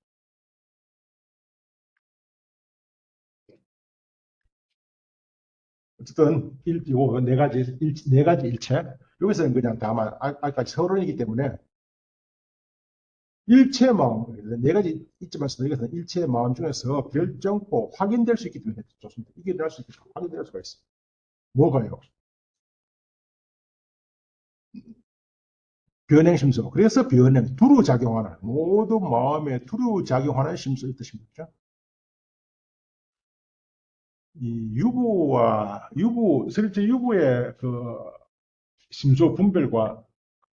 어쨌든, 요 네 가지 일체. 여기서는 그냥 다만, 아까지 서론이기 때문에, 일체 마음, 네 가지 있지만서도 이것은 일체 마음 중에서 결정코 확인될 수 있기 때문에 좋습니다. 이게 일어날 수 있고 확인될 수가 있습니다. 뭐가요? 변행심소. 그래서 변행, 두루작용하는, 모든 마음에 두루작용하는 심소의 뜻입니다. 이 실제 유부의 그 심소 분별과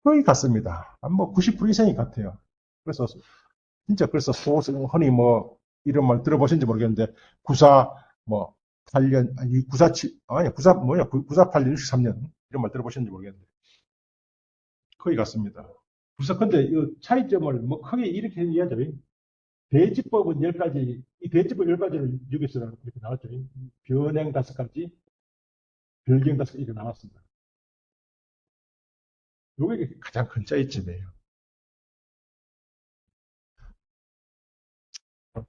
거의 같습니다. 뭐 90% 이상이 같아요. 그래서 진짜 그래서 흔히 뭐 이런 말 들어보신지 모르겠는데 구사 뭐 8년, 아니, 947, 아니, 948년, 63년. 이런 말 들어보셨는지 모르겠는데. 거의 같습니다. 그래서 근데 이 차이점을 뭐 크게 이렇게 이해하죠. 대지법은 10가지, 이 대지법 10가지를 여기서 이렇게 나왔죠. 변행 5가지, 변경 5가지 이렇게 나왔습니다. 요게 가장 큰 차이점이에요.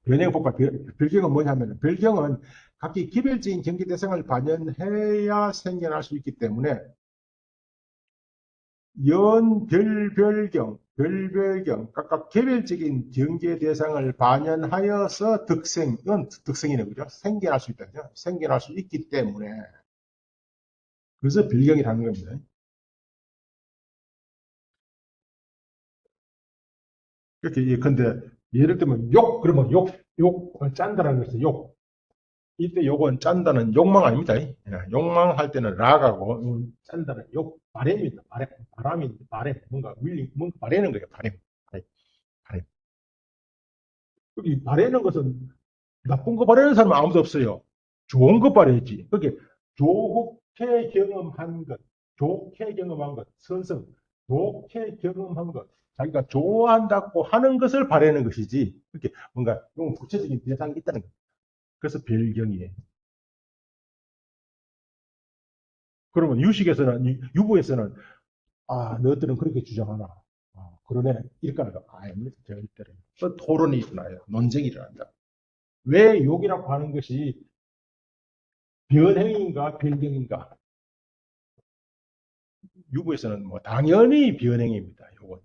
변형 볼까? 변경은 뭐냐면, 변경은 각기 개별적인 경계 대상을 반영해야 생겨날 수 있기 때문에, 별별경, 각각 개별적인 경계 대상을 반영하여서 이건 득생이네, 그죠? 생겨날 수 있다, 그죠? 생겨날 수 있기 때문에, 그래서 변경이라는 겁니다. 이렇게, 근데, 예를 들면, 짠다라는 것은 욕. 이때 요건 짠다는 욕망 아닙니다. 예, 욕망할 때는 락하고, 짠다는 욕, 바램입니다. 바램. 뭔가 바래는 거예요, 바램. 바램. 여기 바래는 것은 나쁜 거 바라는 사람은 아무도 없어요. 좋은 거 바라야지. 그게 좋게 경험한 것, 좋게 경험한 것, 좋게 경험한 것, 자기가 좋아한다고 하는 것을 바라는 것이지. 그렇게 뭔가 좀 구체적인 대상이 있다는 것. 그래서 별경이에요. 그러면 유부에서는, 너희들은 그렇게 주장하나. 그러네. 이렇게 하는 거. 아닙니다. 절대로. 또 토론이 일어나요. 논쟁이 일어난다. 왜 욕이라고 하는 것이 변행인가 변경인가? 유부에서는 뭐 당연히 변행입니다. 요건.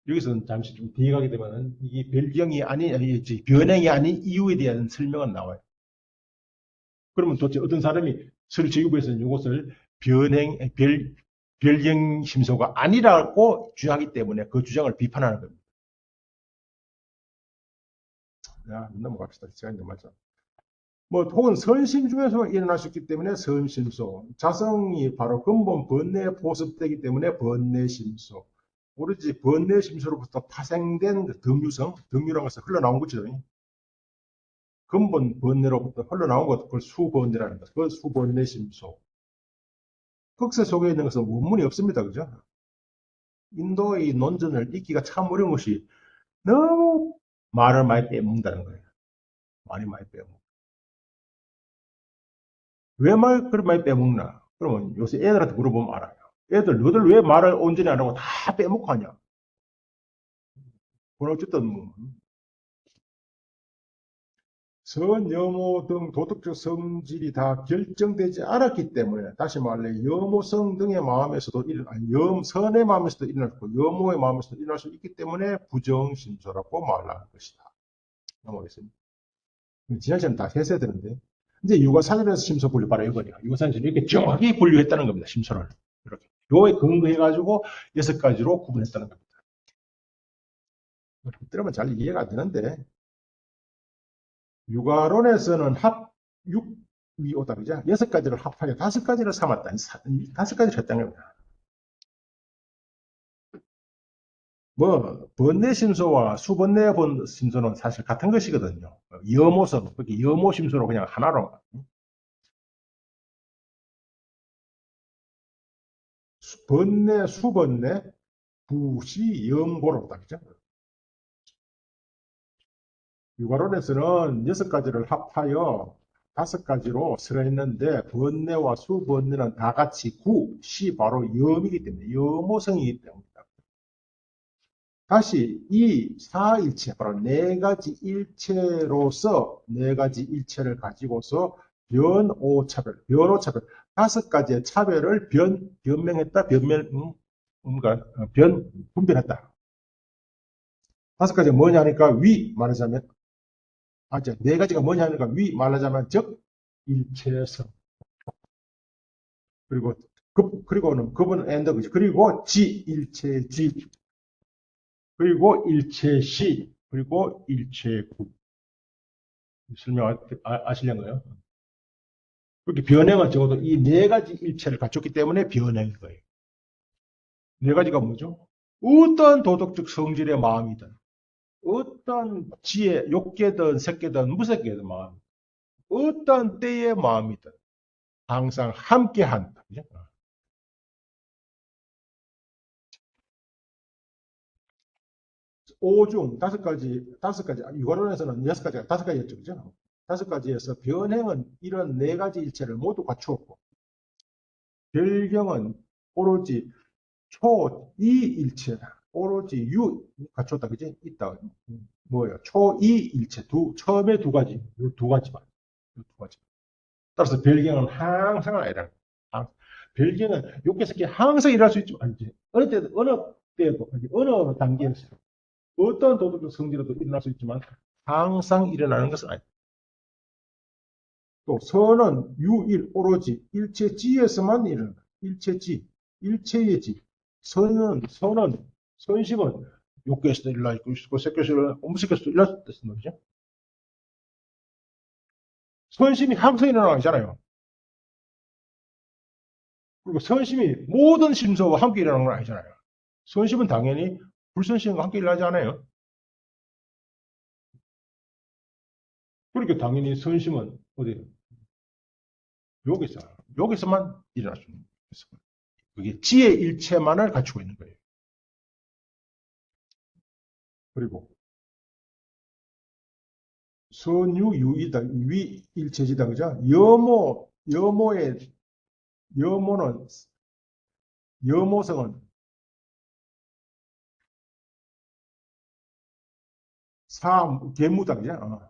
여기서는 잠시 좀 뒤에 가게 되면은 이게 변행이 아닌 이유에 대한 설명은 나와요. 그러면 도대체 어떤 사람이 설치 유부에서는 이것을 변경 심소가 아니라고 주장하기 때문에 그 주장을 비판하는 겁니다. 넘어갑시다. 시간이 너무 많죠. 혹은 선심 중에서 일어날 수 있기 때문에 선심소. 자성이 바로 근본 번뇌에 보습되기 때문에 번뇌심소. 오로지 번뇌심소로부터 파생된 그 덤유라는 것은 흘러나온 거죠. 근본 번뇌로부터 흘러나온 것, 그걸 수번뇌라는 것. 그걸 수번뇌심소. 흑세 속에 있는 것은 원문이 없습니다. 그죠? 인도의 논전을 읽기가 참 어려운 것이 너무 말을 많이 빼먹는다는 거예요. 말이 많이 빼먹는. 왜 그렇게 많이 빼먹나? 그러면 요새 애들한테 물어보면 알아요. 너희들 왜 말을 온전히 안 하고 다 빼먹고 하냐? 그건 어쨌든 선여모 등 도덕적 성질이 다 결정되지 않았기 때문에, 다시 말해 여모성 등의 마음에서도 선의 마음에서도 일어날 수 있고 여모의 마음에서도 일어날 수 있기 때문에 부정심소라고 말하는 것이다. 넘어가겠습니다. 지난 시간에 다 했어야 되는데, 이제 유가사전에서 심소 분류봐라 이거냐. 유가사전에서 이렇게 정확히 분류했다는 겁니다. 심소를. 이렇게. 요에 근거해가지고 6가지로 구분했다는 겁니다. 들으면 잘 이해가 안 되는데, 육아론에서는 육이 오다, 그죠? 6가지를 합하여 5가지를 삼았다. 5가지를 했다는 겁니다. 번뇌심소와 수번뇌심소는 사실 같은 것이거든요. 여모성, 그렇게 여모심소로 그냥 하나로. 번뇌, 수번뇌, 부시, 영고로다, 그죠? 육아론에서는 6가지를 합하여 5가지로 설했는데, 번뇌와 수번뇌는 다 같이 시 바로 염이기 때문에, 염호성이기 때문입니다. 다시 이 사일체, 바로 4가지 일체로서 4가지 일체를 가지고서 변오차별, 5가지의 차별을 변명했다, 분별했다. 5가지가 뭐냐니까 말하자면, 4가지가 뭐냐니까 말하자면, 즉, 일체성. 그리고는 급은 엔더그죠. 그리고 일체지. 그리고 일체시. 그리고 일체구. 설명 아시려나요? 그렇게 변형은 적어도 이 4가지 일체를 갖췄기 때문에 변형인 거예요. 4가지가 뭐죠? 어떤 도덕적 성질의 마음이든, 어떤 지혜, 욕계든, 색계든, 무색계든 마음. 어떤 때의 마음이든 항상 함께 한다. 그죠? 오중 다섯 가지, 유가론에서는 여섯 가지가 다섯 가지였죠. 그죠? 다섯 가지에서 변행은 이런 네 가지 일체를 모두 갖추었고, 별경은 오로지 초이일체다. 오로지 유 갖췄다. 그지? 있다. 뭐예요? 초이일체. 처음에 두 가지. 요 두 가지만. 요 두 가지. 따라서 별경은 항상은 아니라. 별경은 욕계서 항상 일할 수 있지만, 아니지. 어느 때도, 어느 단계에서, 어떤 도덕적 성질에도 일어날 수 있지만, 항상 일어나는 것은 아니다. 또, 선은 유일, 오로지, 일체지에서만 일어난다. 일체지, 일체의 지. 선심은 욕계에서도 일어날 수 있고, 색계에서도, 음색에서도 일어날 수 있다는 거죠. 선심이 항상 일어나는 거잖아요. 그리고 선심이 모든 심서와 함께 일어나는 건 아니잖아요. 선심은 당연히 불선심과 함께 일어나지 않아요. 그러니까 당연히 선심은 어디 여기서 여기서만 일어날 수 있는 거예요. 그게 지의 일체만을 갖추고 있는 거예요. 그리고 선유유이다 위일체지다 그죠? 여모는 여모성은 계무다 그죠?